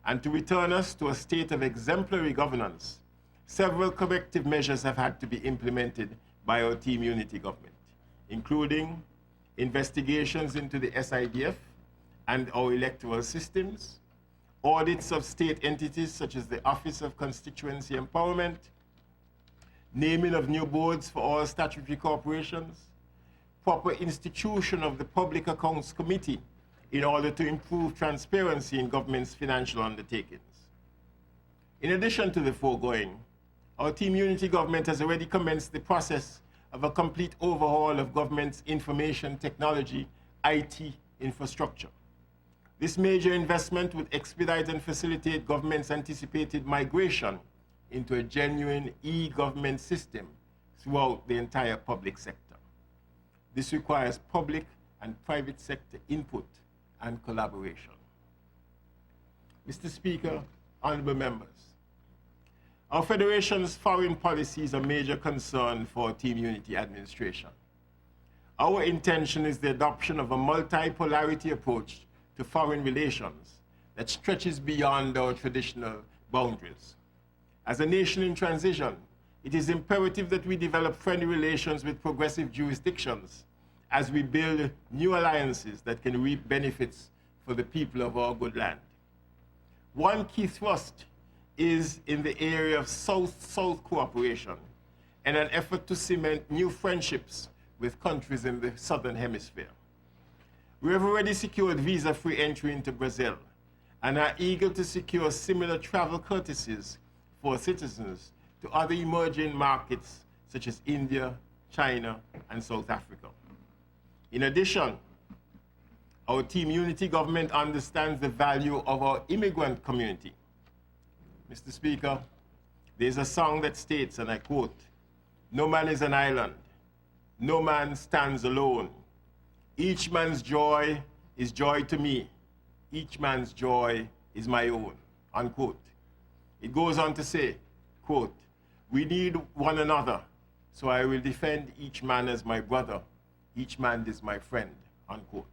and to return us to a state of exemplary governance, several corrective measures have had to be implemented by our Team Unity government, including investigations into the SIDF and our electoral systems, audits of state entities such as the Office of Constituency Empowerment, naming of new boards for all statutory corporations, proper institution of the Public Accounts Committee in order to improve transparency in government's financial undertakings. In addition to the foregoing, our Team Unity government has already commenced the process of a complete overhaul of government's information technology, IT infrastructure. This major investment would expedite and facilitate government's anticipated migration into a genuine e-government system throughout the entire public sector. This requires public and private sector input and collaboration. Mr. Speaker, honorable members, our Federation's foreign policy is a major concern for Team Unity administration. Our intention is the adoption of a multipolarity approach to foreign relations that stretches beyond our traditional boundaries. As a nation in transition, it is imperative that we develop friendly relations with progressive jurisdictions as we build new alliances that can reap benefits for the people of our good land. One key thrust is in the area of South-South cooperation and an effort to cement new friendships with countries in the Southern Hemisphere. We have already secured visa-free entry into Brazil and are eager to secure similar travel courtesies for citizens to other emerging markets such as India, China, and South Africa. In addition, our Team Unity government understands the value of our immigrant community. Mr. Speaker, there's a song that states, and I quote, "No man is an island, no man stands alone. Each man's joy is joy to me. Each man's joy is my own," unquote. It goes on to say, quote, "We need one another, so I will defend each man as my brother. Each man is my friend," unquote.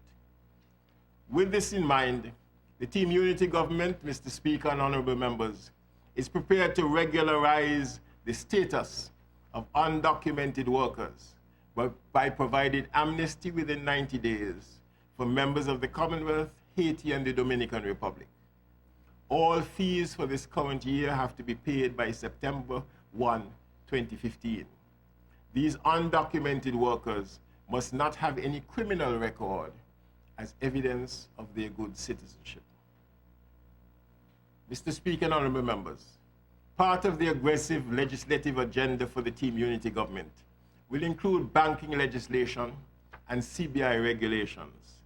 With this in mind, the Team Unity government, Mr. Speaker and honorable members, is prepared to regularize the status of undocumented workers by providing amnesty within 90 days for members of the Commonwealth, Haiti, and the Dominican Republic. All fees for this current year have to be paid by September 1, 2015. These undocumented workers must not have any criminal record as evidence of their good citizenship. Mr. Speaker and honorable members, part of the aggressive legislative agenda for the Team Unity government will include banking legislation and CBI regulations.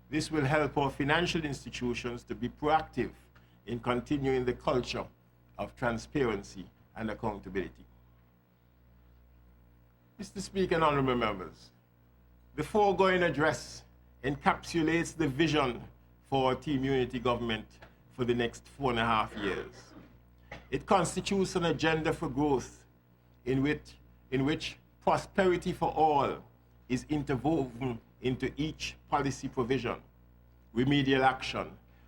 This will help our financial institutions to be proactive in continuing the culture of transparency and accountability. Mr. Speaker and honorable members, the foregoing address encapsulates the vision for our Team Unity government for the next 4.5 years. It constitutes an agenda for growth in which prosperity for all is interwoven into each policy provision, remedial action,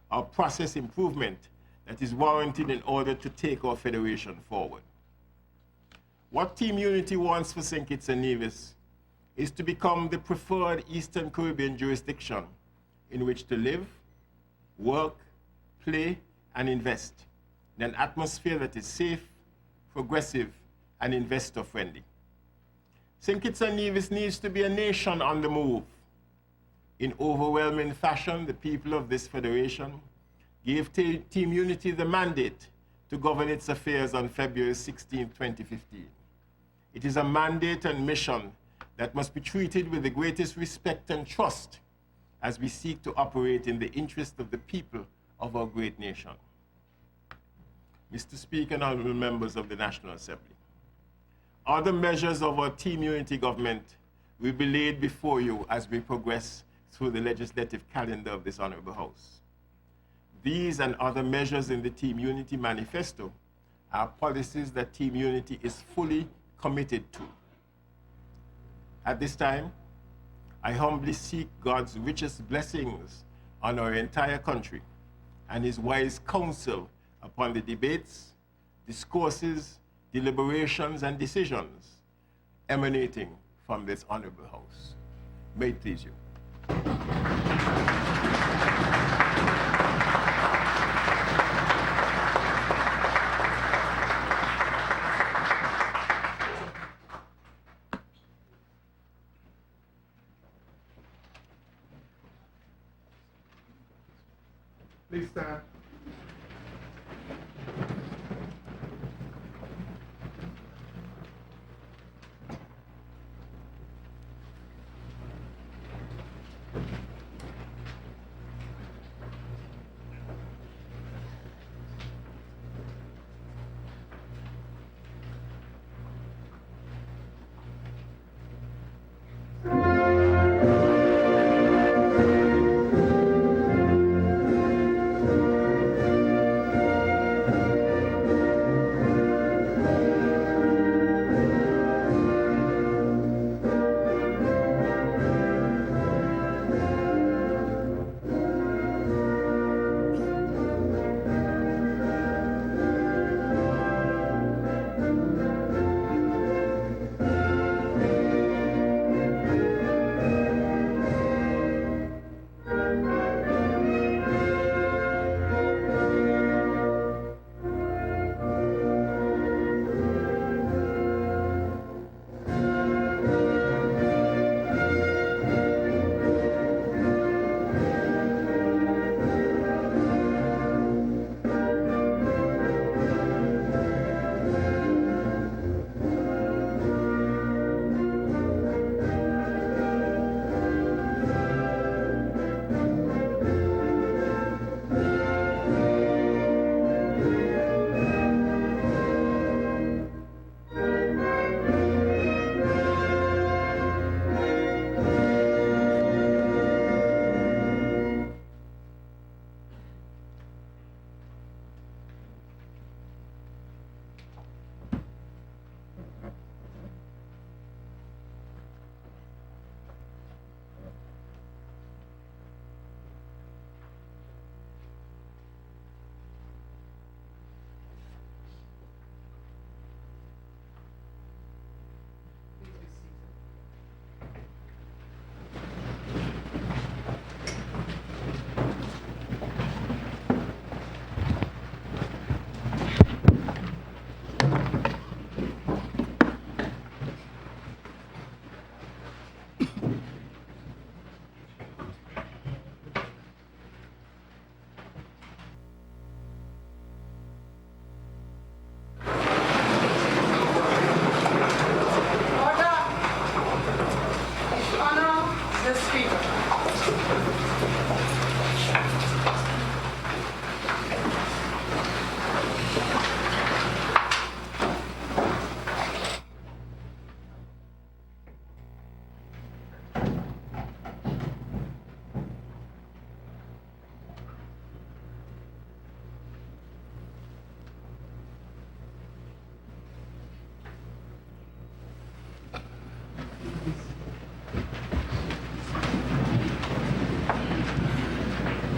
or process improvement that is warranted in order to take our Federation forward. What Team Unity wants for St. Kitts and Nevis is to become the preferred Eastern Caribbean jurisdiction in which to live, work, play, and invest in an atmosphere that is safe, progressive, and investor-friendly. St. Kitts and Nevis needs to be a nation on the move. In overwhelming fashion, the people of this federation gave Team Unity the mandate to govern its affairs on February 16, 2015. It is a mandate and mission that must be treated with the greatest respect and trust as we seek to operate in the interest of the people of our great nation. Mr. Speaker and honorable members of the National Assembly, other measures of our Team Unity government will be laid before you as we progress through the legislative calendar of this honorable House. These and other measures in the Team Unity manifesto are policies that Team Unity is fully committed to. At this time, I humbly seek God's richest blessings on our entire country and his wise counsel upon the debates, discourses, deliberations, and decisions emanating from this honorable house. May it please you. Please stand.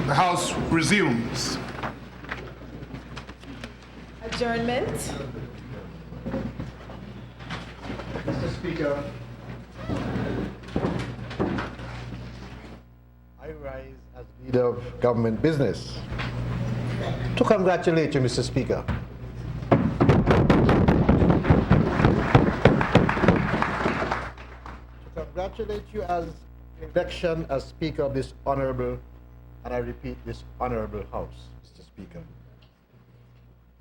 The House resumes. Adjournment. Mr. Speaker, I rise as leader of government business to congratulate you, Mr. Speaker. To congratulate you as election as Speaker of this honorable, and I repeat, this honorable House, Mr. Speaker.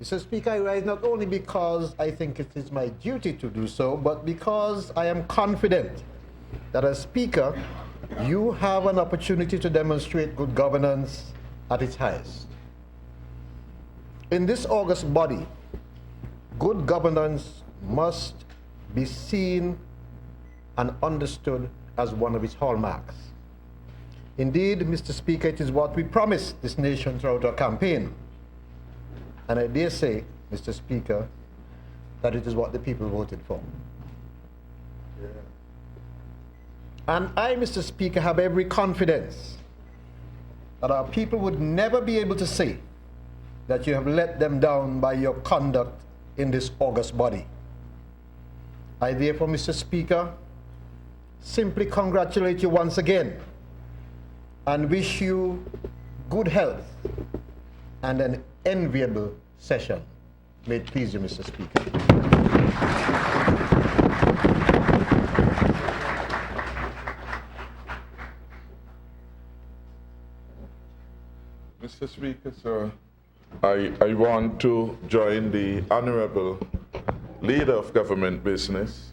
Mr. Speaker, I rise not only because I think it is my duty to do so, but because I am confident that as Speaker, you have an opportunity to demonstrate good governance at its highest. In this august body, good governance must be seen and understood as one of its hallmarks. Indeed, Mr. Speaker, it is what we promised this nation throughout our campaign. And I dare say, Mr. Speaker, that it is what the people voted for. And I, Mr. Speaker, have every confidence that our people would never be able to say that you have let them down by your conduct in this august body. I therefore, Mr. Speaker, simply congratulate you once again and wish you good health and an enviable session. May it please you, Mr. Speaker. Mr. Speaker, sir, I want to join the Honorable Leader of Government Business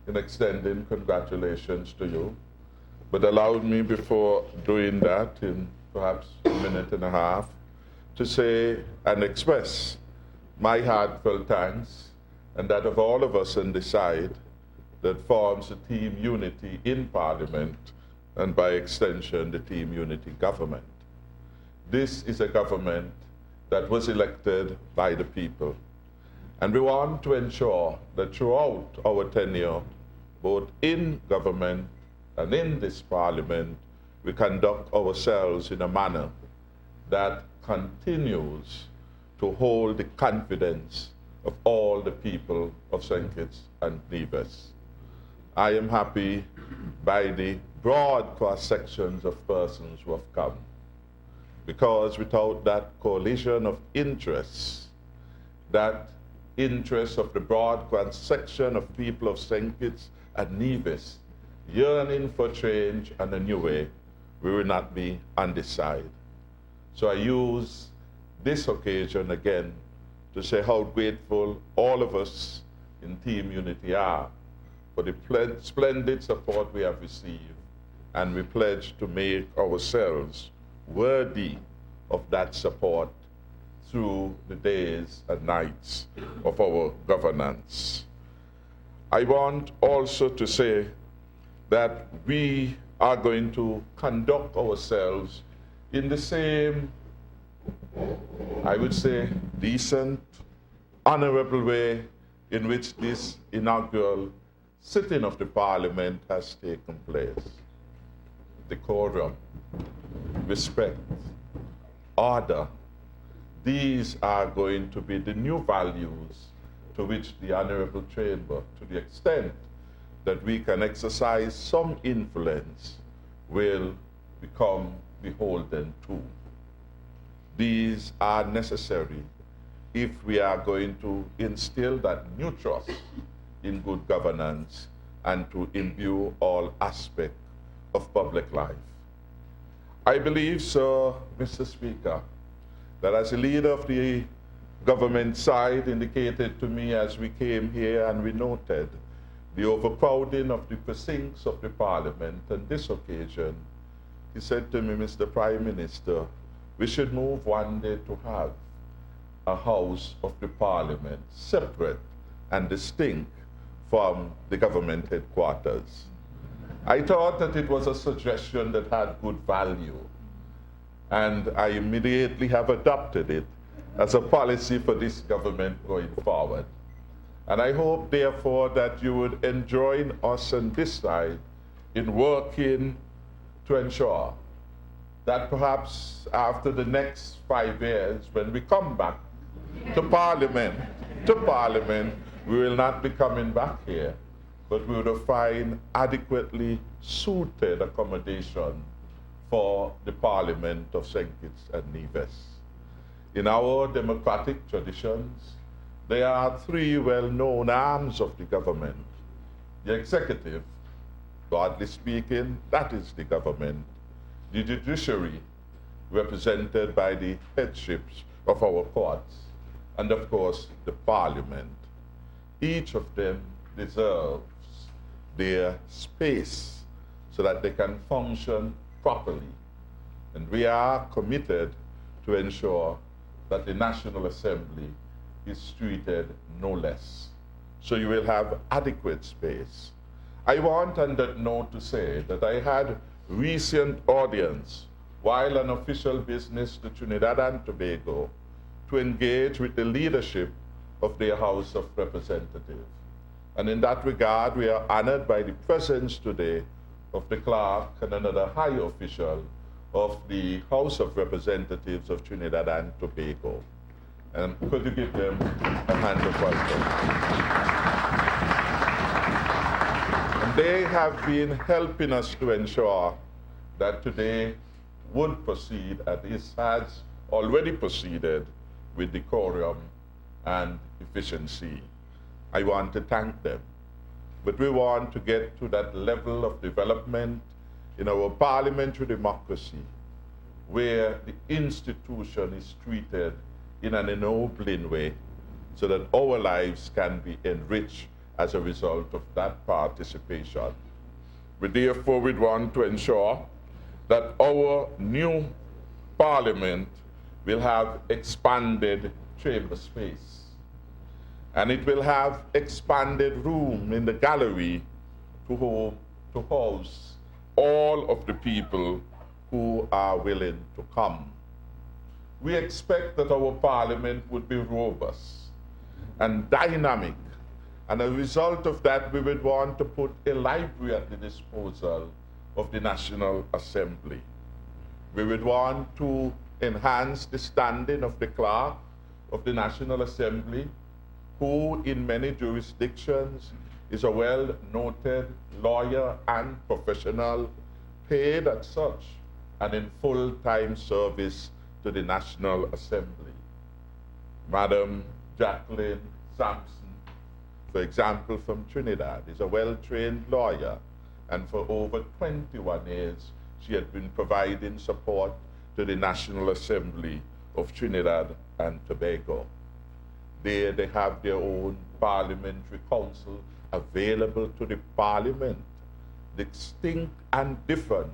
in extending congratulations to you. But allow me, before doing that, in perhaps a minute and a half, to say and express my heartfelt thanks and that of all of us on the side that forms the Team Unity in Parliament and by extension the Team Unity government. This is a government that was elected by the people. And we want to ensure that throughout our tenure, both in government and in this Parliament, we conduct ourselves in a manner that continues to hold the confidence of all the people of St. Kitts and Nevis. I am happy by the broad cross-sections of persons who have come, because without that coalition of interests, that interest of the broad cross-section of people of St. Kitts and Nevis yearning for change and a new way, we will not be on this side. So I use this occasion again to say how grateful all of us in Team Unity are for the splendid support we have received, and we pledge to make ourselves worthy of that support through the days and nights of our governance. I want also to say that we are going to conduct ourselves in the same, I would say, decent, honorable way in which this inaugural sitting of the Parliament has taken place. Decorum, respect, order, these are going to be the new values to which the Honorable Chamber, to the extent that we can exercise some influence, will become beholden to. These are necessary if we are going to instill that new trust in good governance and to imbue all aspects of public life. I believe, sir, Mr. Speaker, that as a leader of the government side indicated to me as we came here and we noted the overcrowding of the precincts of the Parliament on this occasion, he said to me, Mr. Prime Minister, we should move one day to have a House of the Parliament separate and distinct from the government headquarters. I thought that it was a suggestion that had good value, and I immediately have adopted it as a policy for this government going forward. And I hope, therefore, that you would join us on this side in working to ensure that perhaps after the next 5 years, when we come back to Parliament, we will not be coming back here, but we will find adequately suited accommodation for the Parliament of St. Kitts and Nevis. In our democratic traditions, there are 3 well-known arms of the government. The executive, broadly speaking, that is the government. The judiciary, represented by the headships of our courts, and of course, the Parliament. Each of them deserves their space so that they can function properly. And we are committed to ensure that the National Assembly is treated no less. So you will have adequate space. I want on that note to say that I had recent audience while on official business to Trinidad and Tobago to engage with the leadership of their House of Representatives. And in that regard, we are honored by the presence today of the clerk and another high official of the House of Representatives of Trinidad and Tobago. And could you give them a hand of welcome? And they have been helping us to ensure that today would proceed, and this has already proceeded, with decorum and efficiency. I want to thank them. But we want to get to that level of development in our parliamentary democracy where the institution is treated in an ennobling way so that our lives can be enriched as a result of that participation. We therefore would want to ensure that our new parliament will have expanded chamber space, and it will have expanded room in the gallery to house all of the people who are willing to come. We expect that our parliament would be robust and dynamic, and as a result of that, we would want to put a library at the disposal of the National Assembly. We would want to enhance the standing of the clerk of the National Assembly, who in many jurisdictions is a well-noted lawyer and professional, paid as such, and in full-time service to the National Assembly. Madam Jacqueline Sampson, for example, from Trinidad, is a well-trained lawyer, and for over 21 years, she had been providing support to the National Assembly of Trinidad and Tobago. There they have their own parliamentary council available to the parliament, distinct and different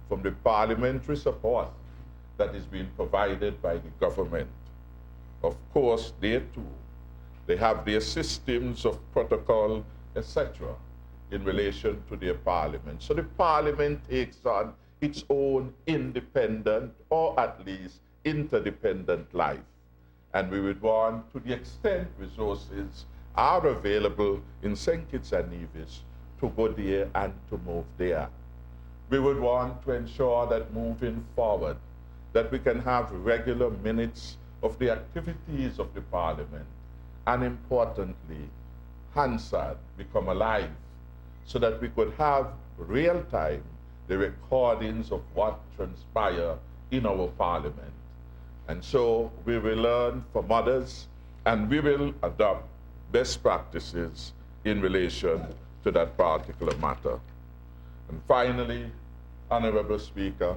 from the parliamentary support that is being provided by the government. Of course, there too, they have their systems of protocol, etc., in relation to their parliament. So the parliament takes on its own independent, or at least interdependent life. And we would want, to the extent resources are available in St. Kitts and Nevis, to go there and to move there. We would want to ensure that moving forward, that we can have regular minutes of the activities of the parliament, and importantly, Hansard become alive, so that we could have real time the recordings of what transpire in our parliament. And so we will learn from others, and we will adopt best practices in relation to that particular matter. And finally, Honorable Speaker,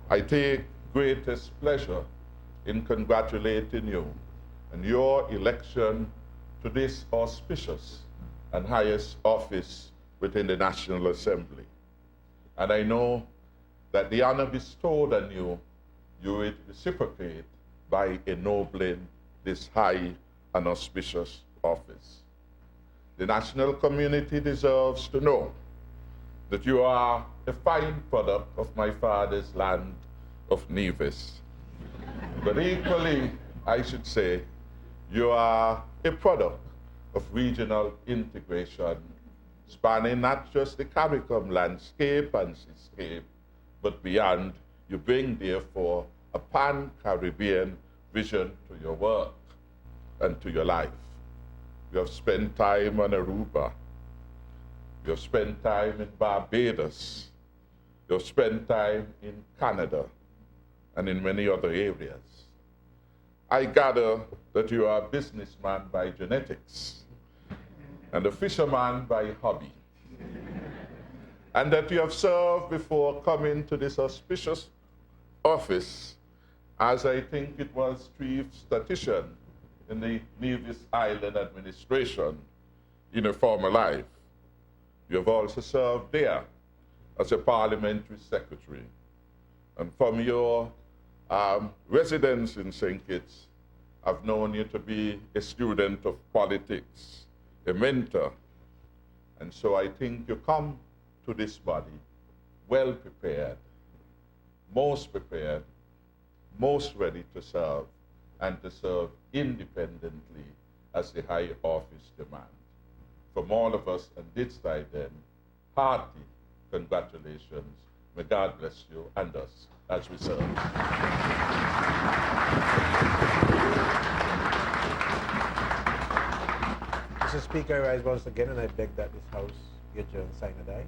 I take greatest pleasure in congratulating you on your election to this auspicious and highest office within the National Assembly. And I know that the honor bestowed on you, you will reciprocate by ennobling this high and auspicious office. The national community deserves to know that you are a fine product of my father's land of Nevis. But equally, I should say, you are a product of regional integration, spanning not just the CARICOM landscape and seascape, but beyond. You bring, therefore, a pan-Caribbean vision to your work and to your life. You have spent time on Aruba. You have spent time in Barbados. You have spent time in Canada and in many other areas. I gather that you are a businessman by genetics and a fisherman by hobby, and that you have served before coming to this auspicious office as, I think it was, chief statistician in the Nevis Island administration in a former life. You have also served there as a parliamentary secretary. And from your residence in St. Kitts, I've known you to be a student of politics, a mentor. And so I think you come to this body well prepared, most ready to serve, and to serve independently as the high office demands. From all of us on this side then, hearty congratulations. May God bless you and us as we serve. Mr. Speaker, I rise once again and I beg that this House adjourn sine die.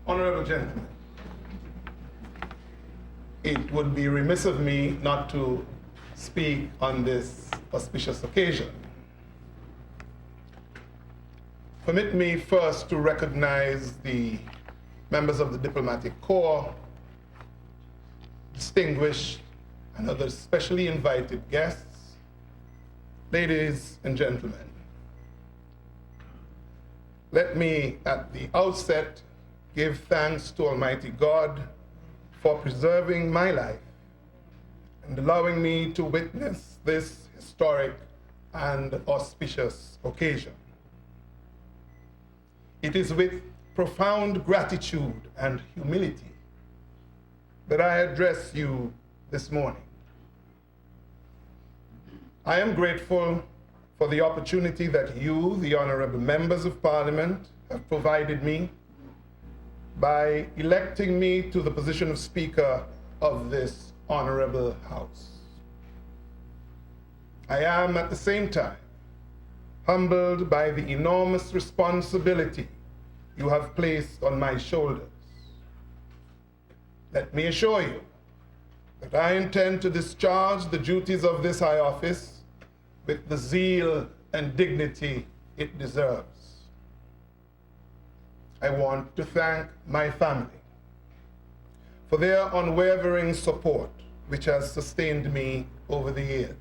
Honorable gentlemen, it would be remiss of me not to speak on this auspicious occasion. Permit me first to recognize the members of the Diplomatic Corps, distinguished and other specially invited guests, ladies and gentlemen. Let me at the outset give thanks to Almighty God for preserving my life and allowing me to witness this historic and auspicious occasion. It is with profound gratitude and humility that I address you this morning. I am grateful for the opportunity that you, the honorable members of Parliament, have provided me by electing me to the position of Speaker of this honorable House. I am at the same time humbled by the enormous responsibility you have placed on my shoulders. Let me assure you that I intend to discharge the duties of this high office with the zeal and dignity it deserves. I want to thank my family for their unwavering support, which has sustained me over the years.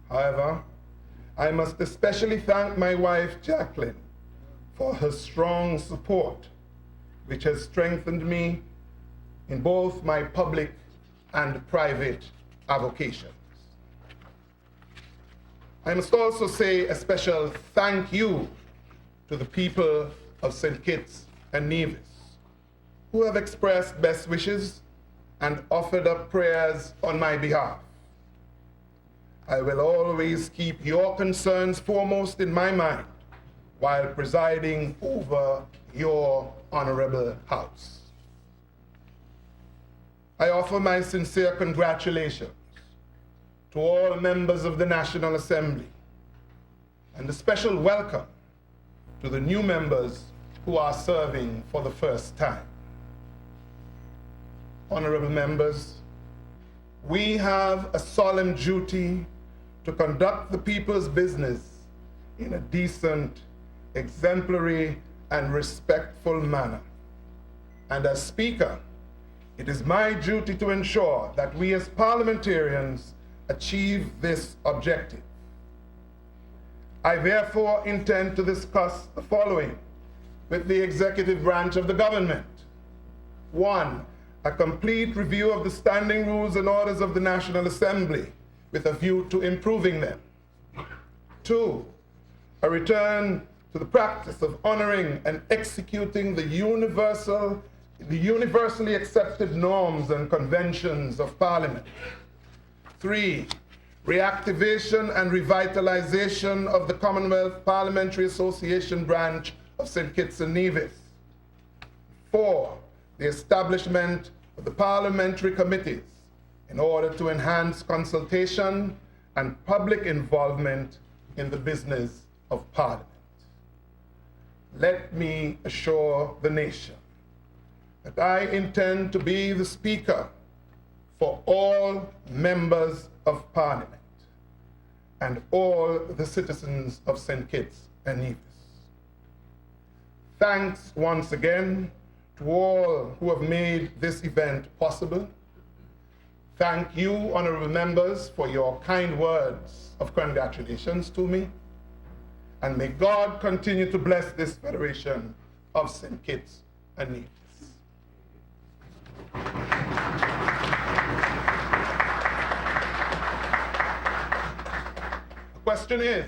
However, I must especially thank my wife, Jacqueline, for her strong support, which has strengthened me in both my public and private avocations. I must also say a special thank you to the people of St. Kitts and Nevis, who have expressed best wishes and offered up prayers on my behalf. I will always keep your concerns foremost in my mind while presiding over your honorable House. I offer my sincere congratulations to all members of the National Assembly and a special welcome to the new members who are serving for the first time. Honorable members, we have a solemn duty to conduct the people's business in a decent, exemplary, and respectful manner. And as Speaker, it is my duty to ensure that we as parliamentarians achieve this objective. I therefore intend to discuss the following with the executive branch of the government. 1, a complete review of the standing rules and orders of the National Assembly with a view to improving them. 2, a return to the practice of honoring and executing the universally accepted norms and conventions of Parliament. 3, reactivation and revitalization of the Commonwealth Parliamentary Association branch of St. Kitts and Nevis. 4, the establishment of the parliamentary committees in order to enhance consultation and public involvement in the business of Parliament. Let me assure the nation that I intend to be the Speaker for all members of Parliament and all the citizens of St. Kitts and Nevis. Thanks once again to all who have made this event possible. Thank you, honorable members, for your kind words of congratulations to me. And may God continue to bless this Federation of St. Kitts and Nevis. The question is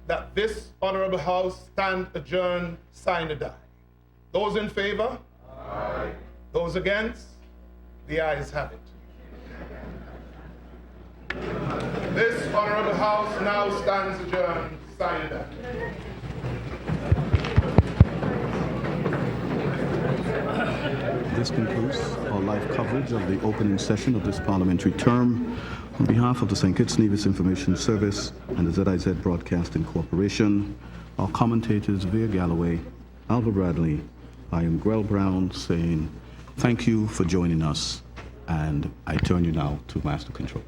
that this honorable House stand adjourned sine die. Those in favor? Aye. Those against? The ayes have it. This honorable House now stands adjourned. Signed that. This concludes our live coverage of the opening session of this parliamentary term. On behalf of the St. Kitts Nevis Information Service and the ZIZ Broadcasting Corporation, our commentators Veer Galloway, Alva Bradley, I am Grell Brown saying thank you for joining us, and I turn you now to Master Control.